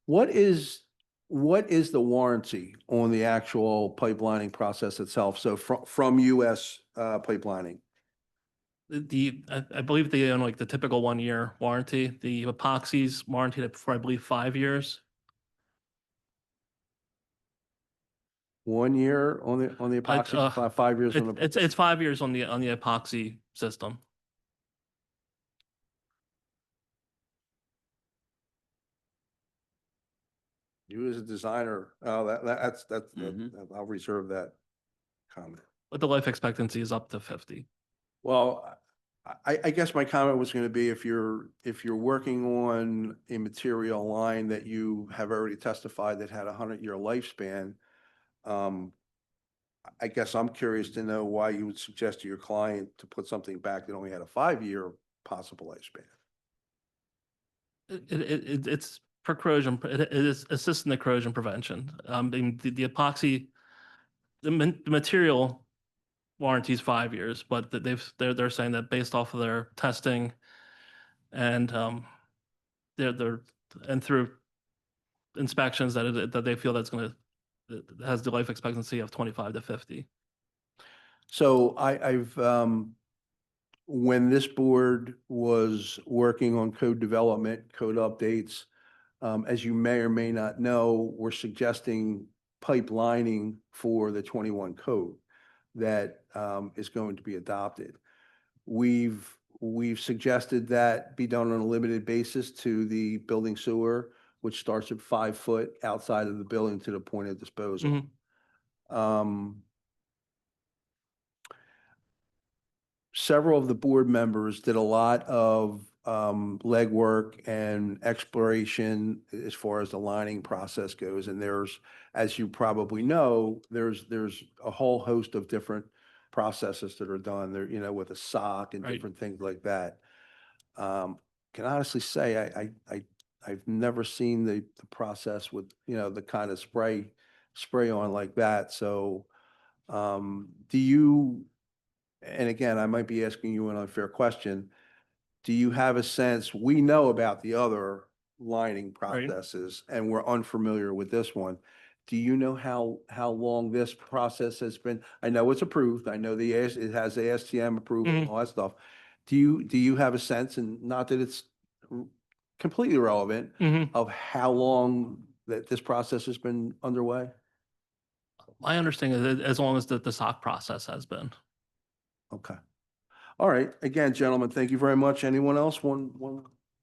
What is the warranty on the actual pipelining process itself? So from US Pipelining? I believe they own like the typical 1 year warranty. The epoxies warranted for, I believe, 5 years. 1 year on the epoxy, 5 years on the. It's 5 years on the epoxy system. You as a designer, that's, I'll reserve that comment. But the life expectancy is up to 50. Well, I guess my comment was going to be if you're working on a material line that you have already testified that had a 100-year lifespan, I guess I'm curious to know why you would suggest to your client to put something back that only had a 5-year possible lifespan. It's for corrosion. It is assisting the corrosion prevention. The epoxy, the material warranty is 5 years, but they're saying that based off of their testing and and through inspections that they feel that has the life expectancy of 25 to 50. So I've when this board was working on code development, code updates, as you may or may not know, we're suggesting pipelining for the 21 code that is going to be adopted. We've suggested that be done on a limited basis to the building sewer, which starts at 5 foot outside of the building to the point of disposal. Several of the board members did a lot of legwork and exploration as far as the lining process goes. And there's, as you probably know, there's a whole host of different processes that are done there, with a sock and Right. different things like that. Can honestly say I've never seen the process with, the kind of spray on like that. So do you and again, I might be asking you an unfair question. Do you have a sense, we know about the other lining Right. processes and we're unfamiliar with this one. Do you know how long this process has been? I know it's approved. I know it has ASTM approval and all that stuff. Do you have a sense, and not that it's completely relevant, of how long that this process has been underway? My understanding is as long as the SOC process has been. Okay. All right. Again, gentlemen, thank you very much. Anyone else? One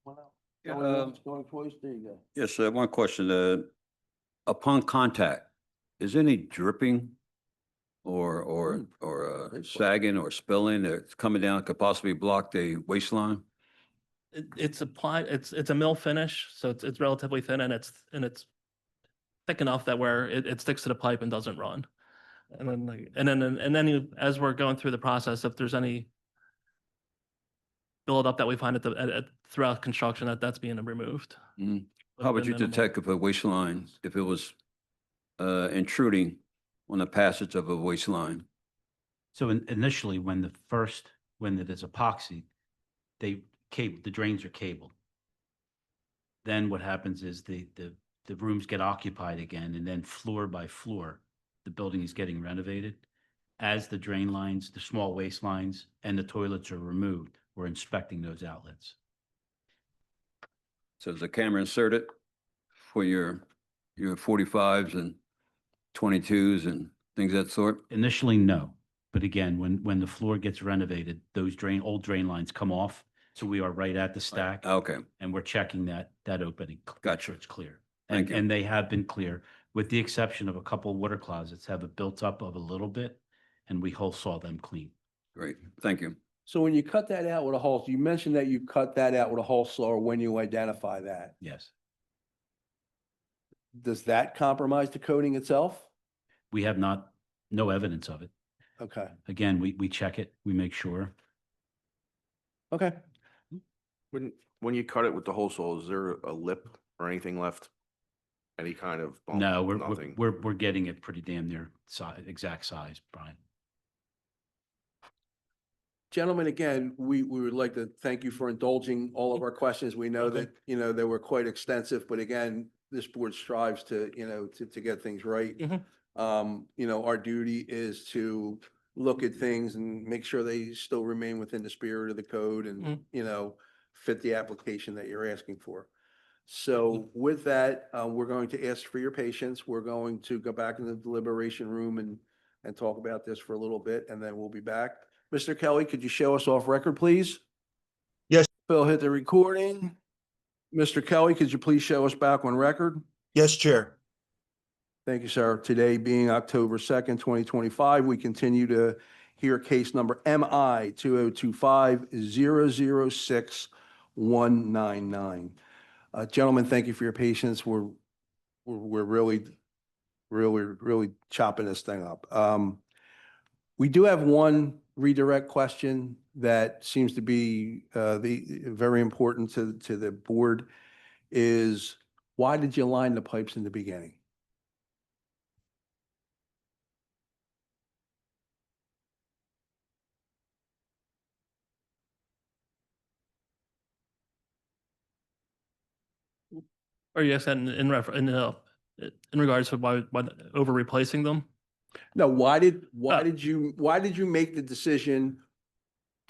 out? Yeah, Going once, going twice? There you go. Yes, one question. Upon contact, is any dripping or great question. sagging or spilling that's coming down could possibly block the waistline? It's applied, it's a mill finish, so it's relatively thin and it's thick enough that where it sticks to the pipe and doesn't run. And then as we're going through the process, if there's any buildup that we find throughout construction, that's being removed. How would you Minimal. detect if a waistline, if it was intruding on the passage of a waistline? So initially, when there's epoxy, the drains are cabled. Then what happens is the rooms get occupied again, and then floor by floor, the building is getting renovated. As the drain lines, the small waste lines, and the toilets are removed, we're inspecting those outlets. So is the camera inserted for your 45s and 22s and things of that sort? Initially, no. But again, when the floor gets renovated, those old drain lines come off. So we are right at the stack. Okay, And we're checking that opening. Gotcha. It's clear. Thank you. And they have been clear, with the exception of a couple water closets have it built up of a little bit, and we whole saw them clean. great. Thank you. So when you cut that out with a hole, you mentioned that you cut that out with a hole saw when you identify that. Yes. Does that compromise the coating itself? We have no evidence of it. Okay, Again, we check it, we make sure. okay. When you cut it with the hole saw, is there a lip or anything left? Any kind of bump? No, Nothing? we're getting it pretty damn near exact size, Brian. Gentlemen, again, we would like to thank you for indulging all of our questions. We know that, they were quite extensive, but again, this board strives to, to get things right. Our duty is to look at things and make sure they still remain within the spirit of the code and, fit the application that you're asking for. So with that, we're going to ask for your patience. We're going to go back in the deliberation room and talk about this for a little bit, and then we'll be back. Mr. Kelly, could you show us off record, please? Yes. Phil, hit the recording. Mr. Kelly, could you please show us back on record? Yes, Chair. Thank you, sir. Today being October 2nd, 2025, we continue to hear case number MI 2025-006199. Gentlemen, thank you for your patience. We're really chopping this thing up. We do have one redirect question that seems to be very important to the board is, why did you line the pipes in the beginning? Or you said in regards to why over replacing them? No, why did you make the decision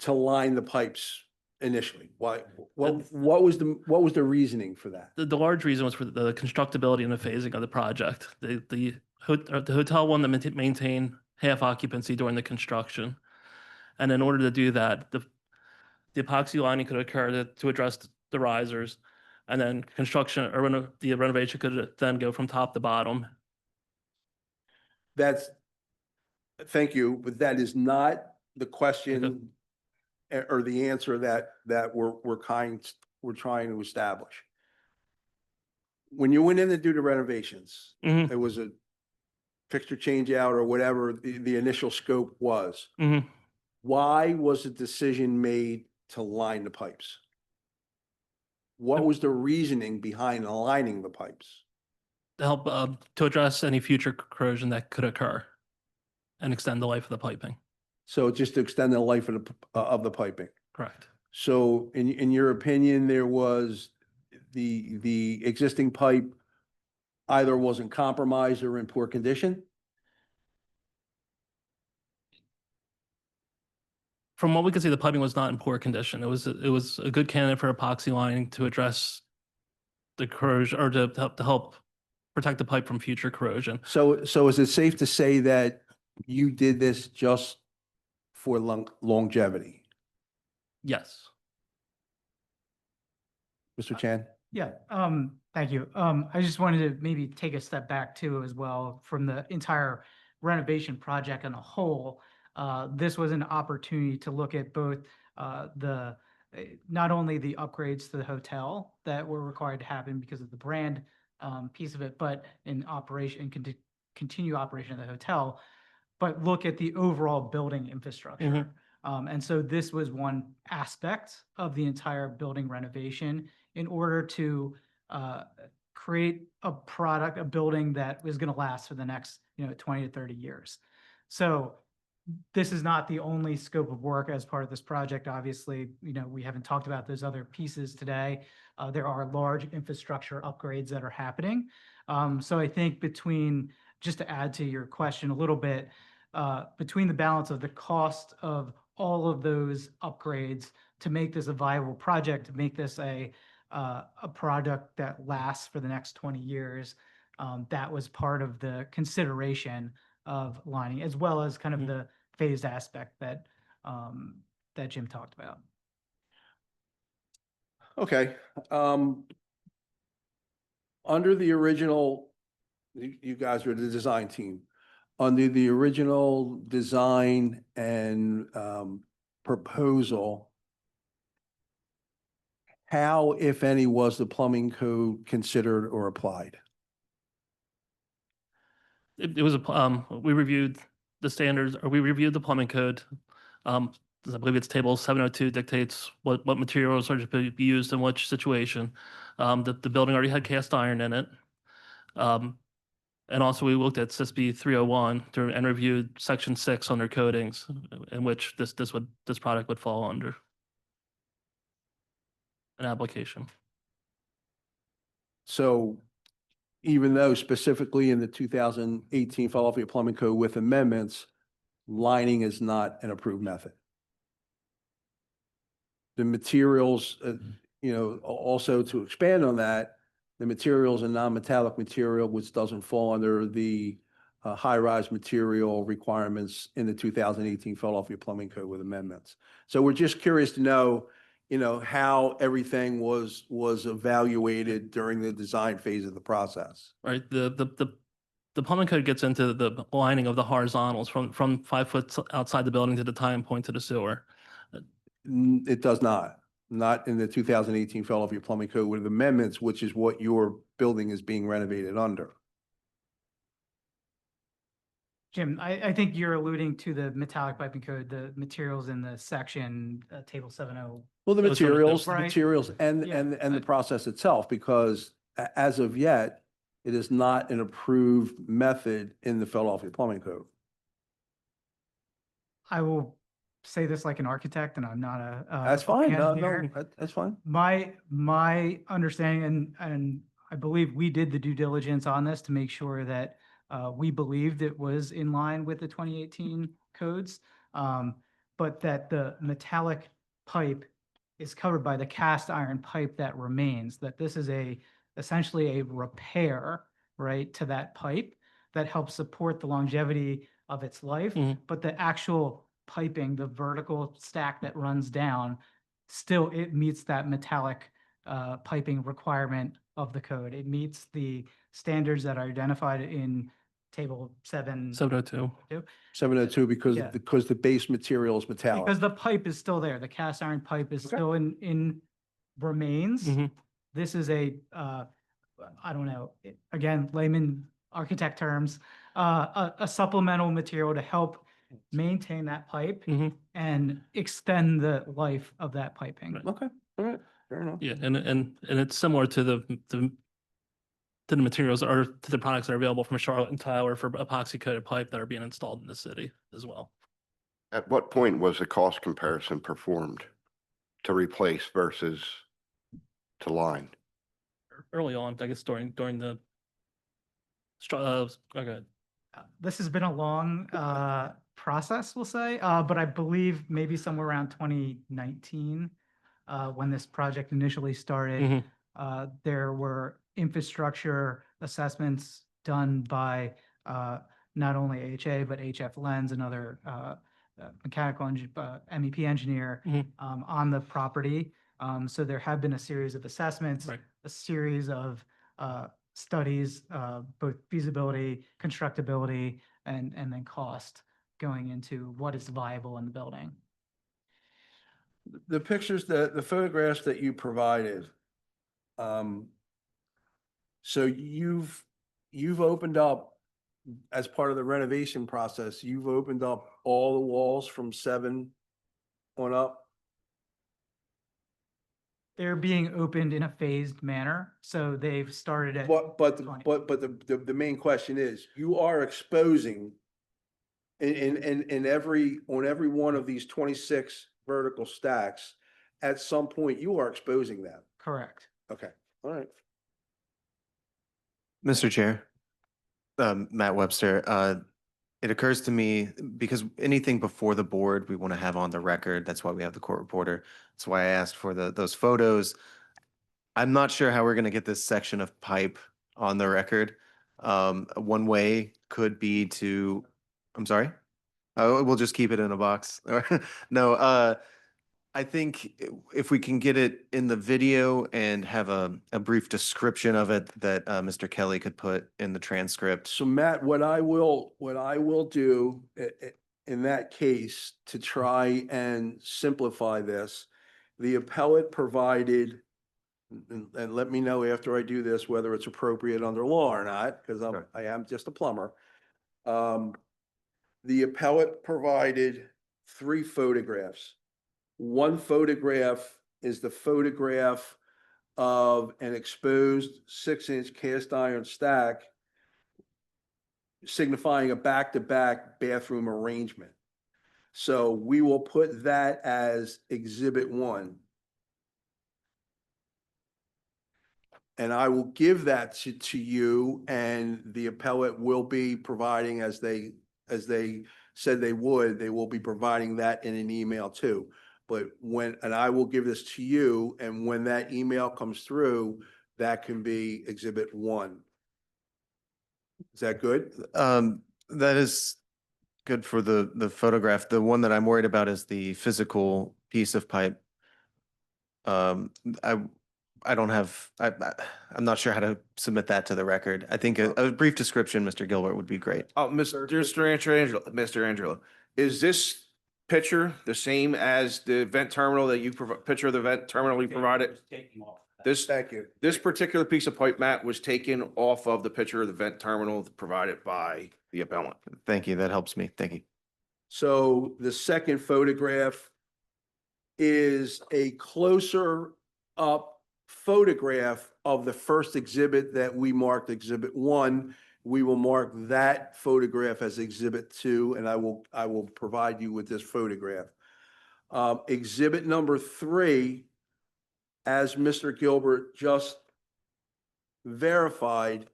to line the pipes initially? Why, what was the reasoning for that? The large reason was for the constructability and the phasing of the project. The hotel wanted to maintain half occupancy during the construction. And in order to do that, the epoxy lining could occur to address the risers. And then construction or the renovation could then go from top to bottom. Thank you, but that is not the question or the answer that we're trying to establish. When you went in to do the renovations, it was a fixture change out or whatever the initial scope was. Why was the decision made to line the pipes? What was the reasoning behind aligning the pipes? To help to address any future corrosion that could occur and extend the life of the piping. So just to extend the life of the piping. Correct. So in your opinion, there was the existing pipe either wasn't compromised or in poor condition? From what we could see, the piping was not in poor condition. It was a good candidate for epoxy lining to address the corrosion or to help protect the pipe from future corrosion. So is it safe to say that you did this just for longevity? Yes. Mr. Chan? Yeah, thank you. I just wanted to maybe take a step back too as well from the entire renovation project on a whole. This was an opportunity to look at both not only the upgrades to the hotel that were required to happen because of the brand piece of it, but in operation, continue operation of the hotel, but look at the overall building infrastructure. And so this was one aspect of the entire building renovation in order to create a building that was going to last for the next 20 to 30 years. So this is not the only scope of work as part of this project. Obviously, we haven't talked about those other pieces today. There are large infrastructure upgrades that are happening. So I think just to add to your question a little bit, between the balance of the cost of all of those upgrades to make this a viable project, to make this a product that lasts for the next 20 years, that was part of the consideration of lining, as well as kind of the phased aspect that Jim talked about. Okay. Under the original, you guys were the design team. Under the original design and proposal, how, if any, was the plumbing code considered or applied? It was we reviewed the standards, or we reviewed the plumbing code. I believe it's table 702 dictates what materials are to be used in which situation. The building already had cast iron in it. And also we looked at SISB 301 and reviewed section 6 under coatings, in which this product would fall under an application. So even though specifically in the 2018 Philadelphia Plumbing Code with amendments, lining is not an approved method. The materials, also to expand on that, the materials and non-metallic material, which doesn't fall under the high-rise material requirements in the 2018 Philadelphia Plumbing Code with amendments. So we're just curious to know, how everything was evaluated during the design phase of the process. Right. The plumbing code gets into the lining of the horizontals from 5 foot outside the building to the tying point to the sewer. It does not in the 2018 Philadelphia Plumbing Code with amendments, which is what your building is being renovated under. Jim, I think you're alluding to the metallic piping code, the materials in the section table 70. Well, the materials, Right. and Yeah. and the process itself, because as of yet, it is not an approved method in the Philadelphia Plumbing Code. I will say this like an architect, and I'm not a. That's fine. No, engineer. that's fine. My understanding, and I believe we did the due diligence on this to make sure that we believed it was in line with the 2018 codes, but that the metallic pipe is covered by the cast iron pipe that remains, that this is essentially a repair, right, to that pipe that helps support the longevity of its life, but the actual piping, the vertical stack that runs down, still it meets that metallic piping requirement of the code. It meets the standards that are identified in table 702. 702 because Yeah. because the base material is metallic. Because the pipe is still there. The cast iron pipe is still in remains. This is I don't know, again, layman architect terms, a supplemental material to help maintain that pipe and extend the life of that piping. Right. Okay, all right, fair enough. Yeah, and it's similar to the materials or to the products that are available from Charlotte and Tyler for epoxy coated pipe that are being installed in the city as well. At what point was the cost comparison performed to replace versus to line? Early on, I guess during the okay. This has been a long process, we'll say, but I believe maybe somewhere around 2019, when this project initially started, there were infrastructure assessments done by not only HA, but HF Lens, another mechanical MEP engineer on the property. So there have been a series of assessments, a series of studies, both feasibility, constructability, and then cost going into what is viable in the building. The pictures the photographs that you provided, so you've opened up, as part of the renovation process, you've opened up all the walls from 7 on up? They're being opened in a phased manner, so they've started at. But 20. the main question is, you are exposing in on every one of these 26 vertical stacks, at some point you are exposing them. Correct. Okay, all right. Mr. Chair, Matt Webster, it occurs to me, because anything before the board, we want to have on the record. That's why we have the court reporter. That's why I asked for those photos. I'm not sure how we're going to get this section of pipe on the record. One way could be to, I'm sorry? Oh, we'll just keep it in a box. No, I think if we can get it in the video and have a brief description of it that Mr. Kelly could put in the transcript. So Matt, what I will do in that case, to try and simplify this, the appellate provided, and let me know after I do this, whether it's appropriate under law or not, because I am just a plumber. The appellate provided 3 photographs. One photograph is the photograph of an exposed 6-inch cast iron stack, signifying a back-to-back bathroom arrangement. So we will put that as Exhibit 1. And I will give that to you, and the appellate will be providing, as they said they will be providing that in an email too. But and I will give this to you, and when that email comes through, that can be Exhibit 1. Is that good? That is good for the photograph. The one that I'm worried about is the physical piece of pipe. I don't have, I'm not sure how to submit that to the record. I think a brief description, Mr. Gilbert, would be great. Oh, Mr. Angelo, is this picture the same as the vent terminal that you picture of the vent terminal you provided? Thank you. This particular piece of pipe, Matt, was taken off of the picture of the vent terminal provided by the appellant. Thank you. That helps me. Thank you. So the second photograph is a closer up photograph of the first exhibit that we marked Exhibit 1. We will mark that photograph as Exhibit 2, and I will provide you with this photograph. Exhibit number 3, as Mr. Gilbert just verified,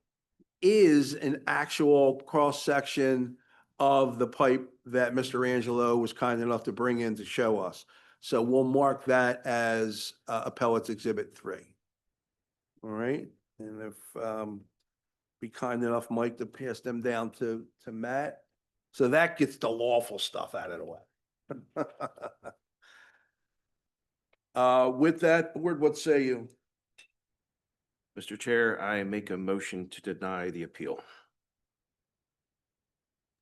is an actual cross-section of the pipe that Mr. Angelo was kind enough to bring in to show us. So we'll mark that as Appellate's Exhibit 3. All right, and if be kind enough, Mike, to pass them down to Matt. So that gets the lawful stuff out of the way. With that, board, what say you? Mr. Chair, I make a motion to deny the appeal.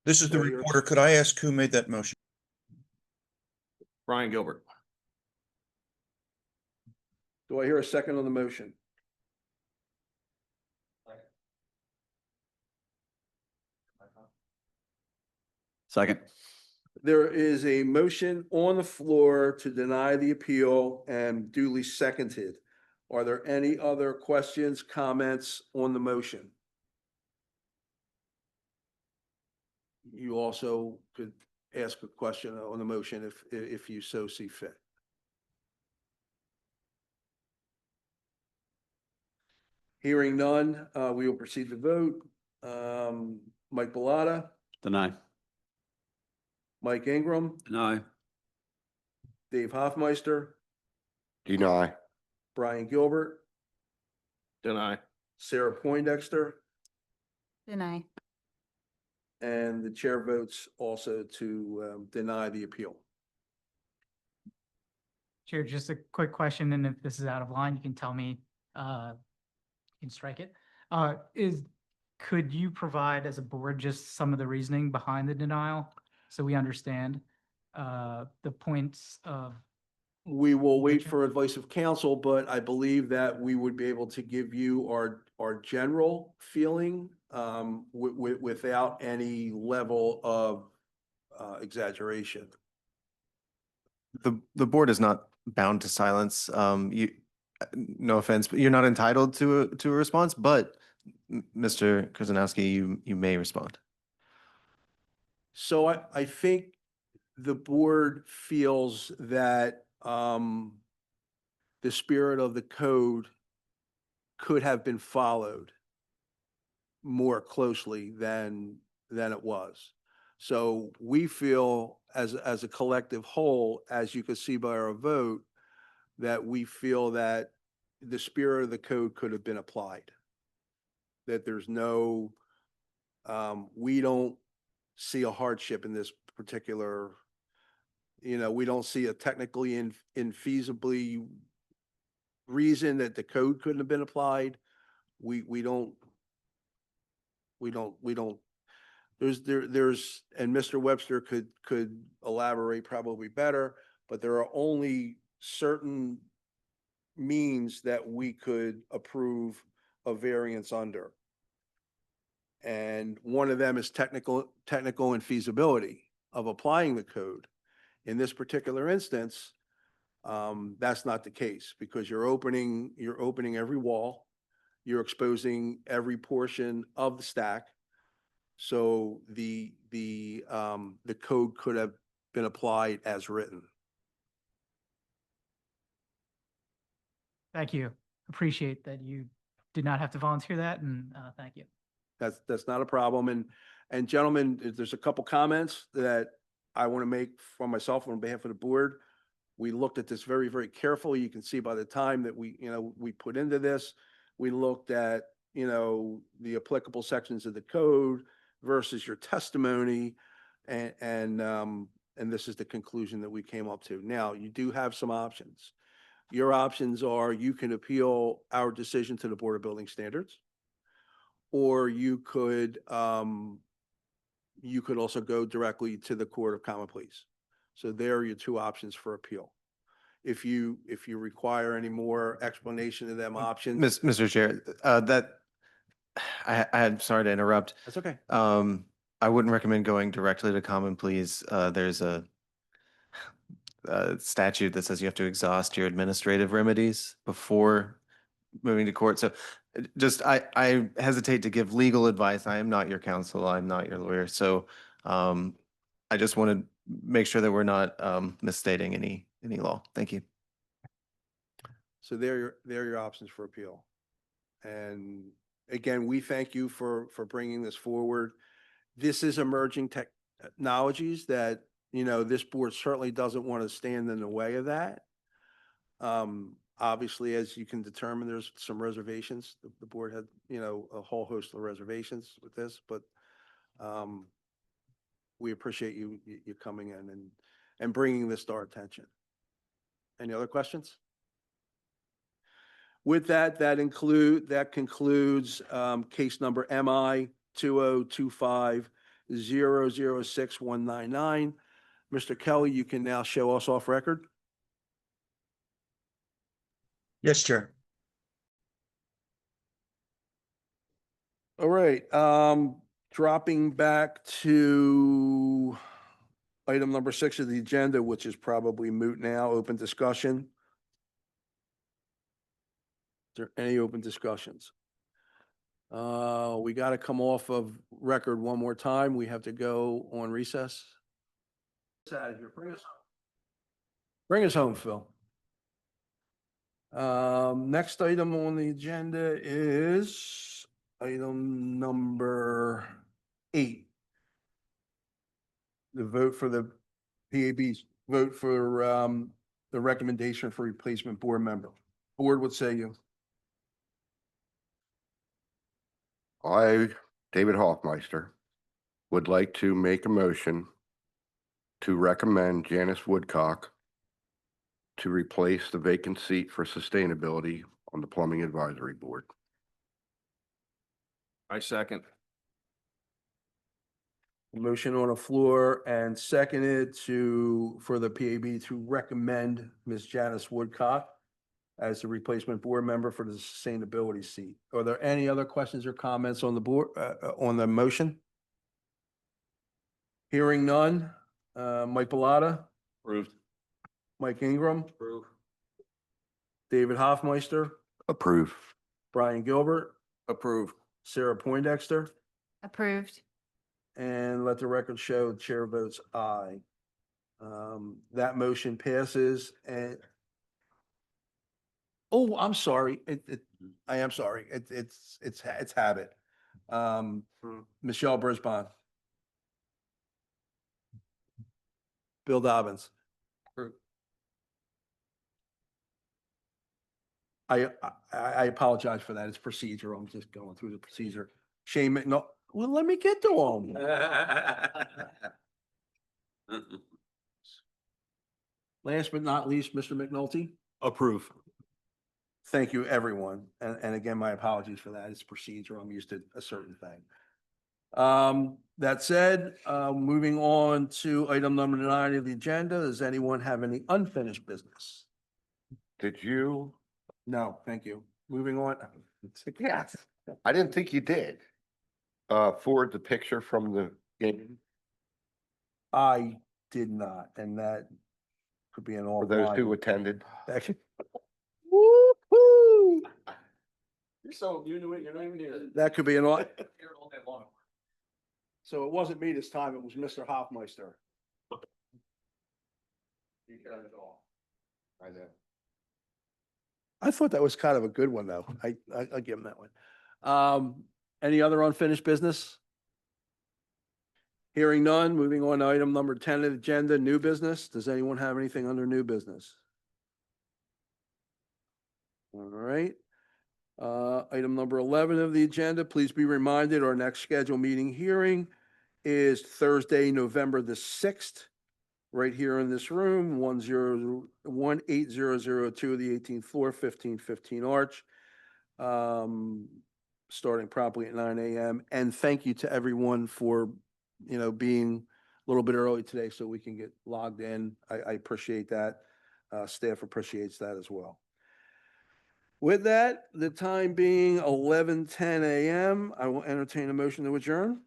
This is the There you are. reporter. Could I ask who made that motion? Brian Gilbert. Do I hear a second on the motion? Second. There is a motion on the floor to deny the appeal and duly seconded. Are there any other questions, comments on the motion? You also could ask a question on the motion if you so see fit. Hearing none, we will proceed to vote. Mike Bellotta, Deny. Mike Ingram, Deny. Dave Hoffmeister, Deny. Brian Gilbert, Deny. Sarah Poindexter, Deny. and the chair votes also to deny the appeal. Chair, just a quick question, and if this is out of line, you can tell me, you can strike it. Could you provide as a board just some of the reasoning behind the denial so we understand the points of? We will wait Gotcha. for advice of counsel, but I believe that we would be able to give you our general feeling without any level of exaggeration. The board is not bound to silence. No offense, but you're not entitled to a response, but Mr. Kurzanowski, you may respond. So I think the board feels that the spirit of the code could have been followed more closely than it was. So we feel as a collective whole, as you can see by our vote, that we feel that the spirit of the code could have been applied. That there's no, we don't see a hardship in this particular, we don't see a technically infeasibly reason that the code couldn't have been applied. We don't, there's, and Mr. Webster could elaborate probably better, but there are only certain means that we could approve a variance under. And one of them is technical infeasibility of applying the code. In this particular instance, that's not the case because you're opening every wall, you're exposing every portion of the stack. So the code could have been applied as written. Thank you. Appreciate that you did not have to volunteer that, and thank you. That's not a problem. And gentlemen, there's a couple comments that I want to make for myself on behalf of the board. We looked at this very, very carefully. You can see by the time that we put into this, we looked at, the applicable sections of the code versus your testimony. And this is the conclusion that we came up to. Now, you do have some options. Your options are you can appeal our decision to the Board of Building Standards, or you could also go directly to the Court of Common Pleas. So there are your two options for appeal. If you require any more explanation of them options. Mr. Chair, I'm sorry to interrupt. That's okay. I wouldn't recommend going directly to Common Pleas. There's a statute that says you have to exhaust your administrative remedies before moving to court. So I hesitate to give legal advice. I am not your counsel. I'm not your lawyer. So I just want to make sure that we're not misstating any law. Thank you. So they're your options for appeal. And again, we thank you for bringing this forward. This is emerging technologies that, this board certainly doesn't want to stand in the way of that. Obviously, as you can determine, there's some reservations. The board had, a whole host of reservations with this, but we appreciate you coming in and bringing this to our attention. Any other questions? With that, that concludes case number MI 2025-006199. Mr. Kelly, you can now show us off record. Yes, Chair. All right, dropping back to item number 6 of the agenda, which is probably moot now, open discussion. Is there any open discussions? We got to come off of record one more time. We have to go on recess. Out of here. Bring us home, Phil. Next item on the agenda is item number 8. The vote for the PAB's vote for the recommendation for replacement board member. Board, what say you? I, David Hoffmeister, would like to make a motion to recommend Janice Woodcock to replace the vacant seat for sustainability on the Plumbing Advisory Board. I second. Motion on the floor and seconded for the PAB to recommend Ms. Janice Woodcock as the replacement board member for the sustainability seat. Are there any other questions or comments on the board, on the motion? Hearing none. Mike Bellotta, Approved. Mike Ingram, Approved. David Hoffmeister, Approve. Brian Gilbert, Approve. Sarah Poindexter, Approved. and let the record show the chair votes aye. That motion passes and oh, I'm sorry. I am sorry. It's habit. Michelle Brisbane. Bill Dobbins. I apologize for that. It's procedure. I'm just going through the procedure. Shane McNulty. Well, let me get to him. Last but not least, Mr. McNulty. Approve. Thank you, everyone. And again, my apologies for that. It's procedure. I'm used to a certain thing. That said, moving on to item number 9 of the agenda. Does anyone have any unfinished business? Did you? No, thank you. Moving on. Yes. I didn't think you did. Forward the picture from the game I did not, and that could be an all. for those who attended. Actually. Woo-hoo! You're so new to it, you're not even here. That could be an all. Here all day long. So it wasn't me this time, it was Mr. Hoffmeister. You got it all. I know. I thought that was kind of a good one, though. I'll give him that one. Any other unfinished business? Hearing none, moving on to item number 10 of the agenda, new business. Does anyone have anything under new business? All right. Item number 11 of the agenda, please be reminded our next scheduled meeting hearing is Thursday, November the 6th, right here in this room, 18002 of the 18th floor, 1515 Arch. Starting promptly at 9 a.m. And thank you to everyone for, being a little bit early today so we can get logged in. I appreciate that. Staff appreciates that as well. With that, the time being 11:10 a.m., I will entertain a motion to adjourn.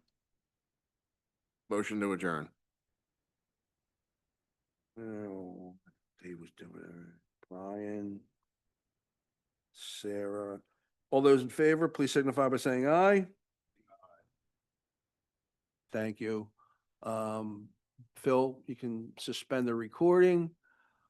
Motion to adjourn. Oh, Dave was doing it. Brian, Sarah. All those in favor, please signify by saying aye. Thank you. Phil, you can suspend the recording.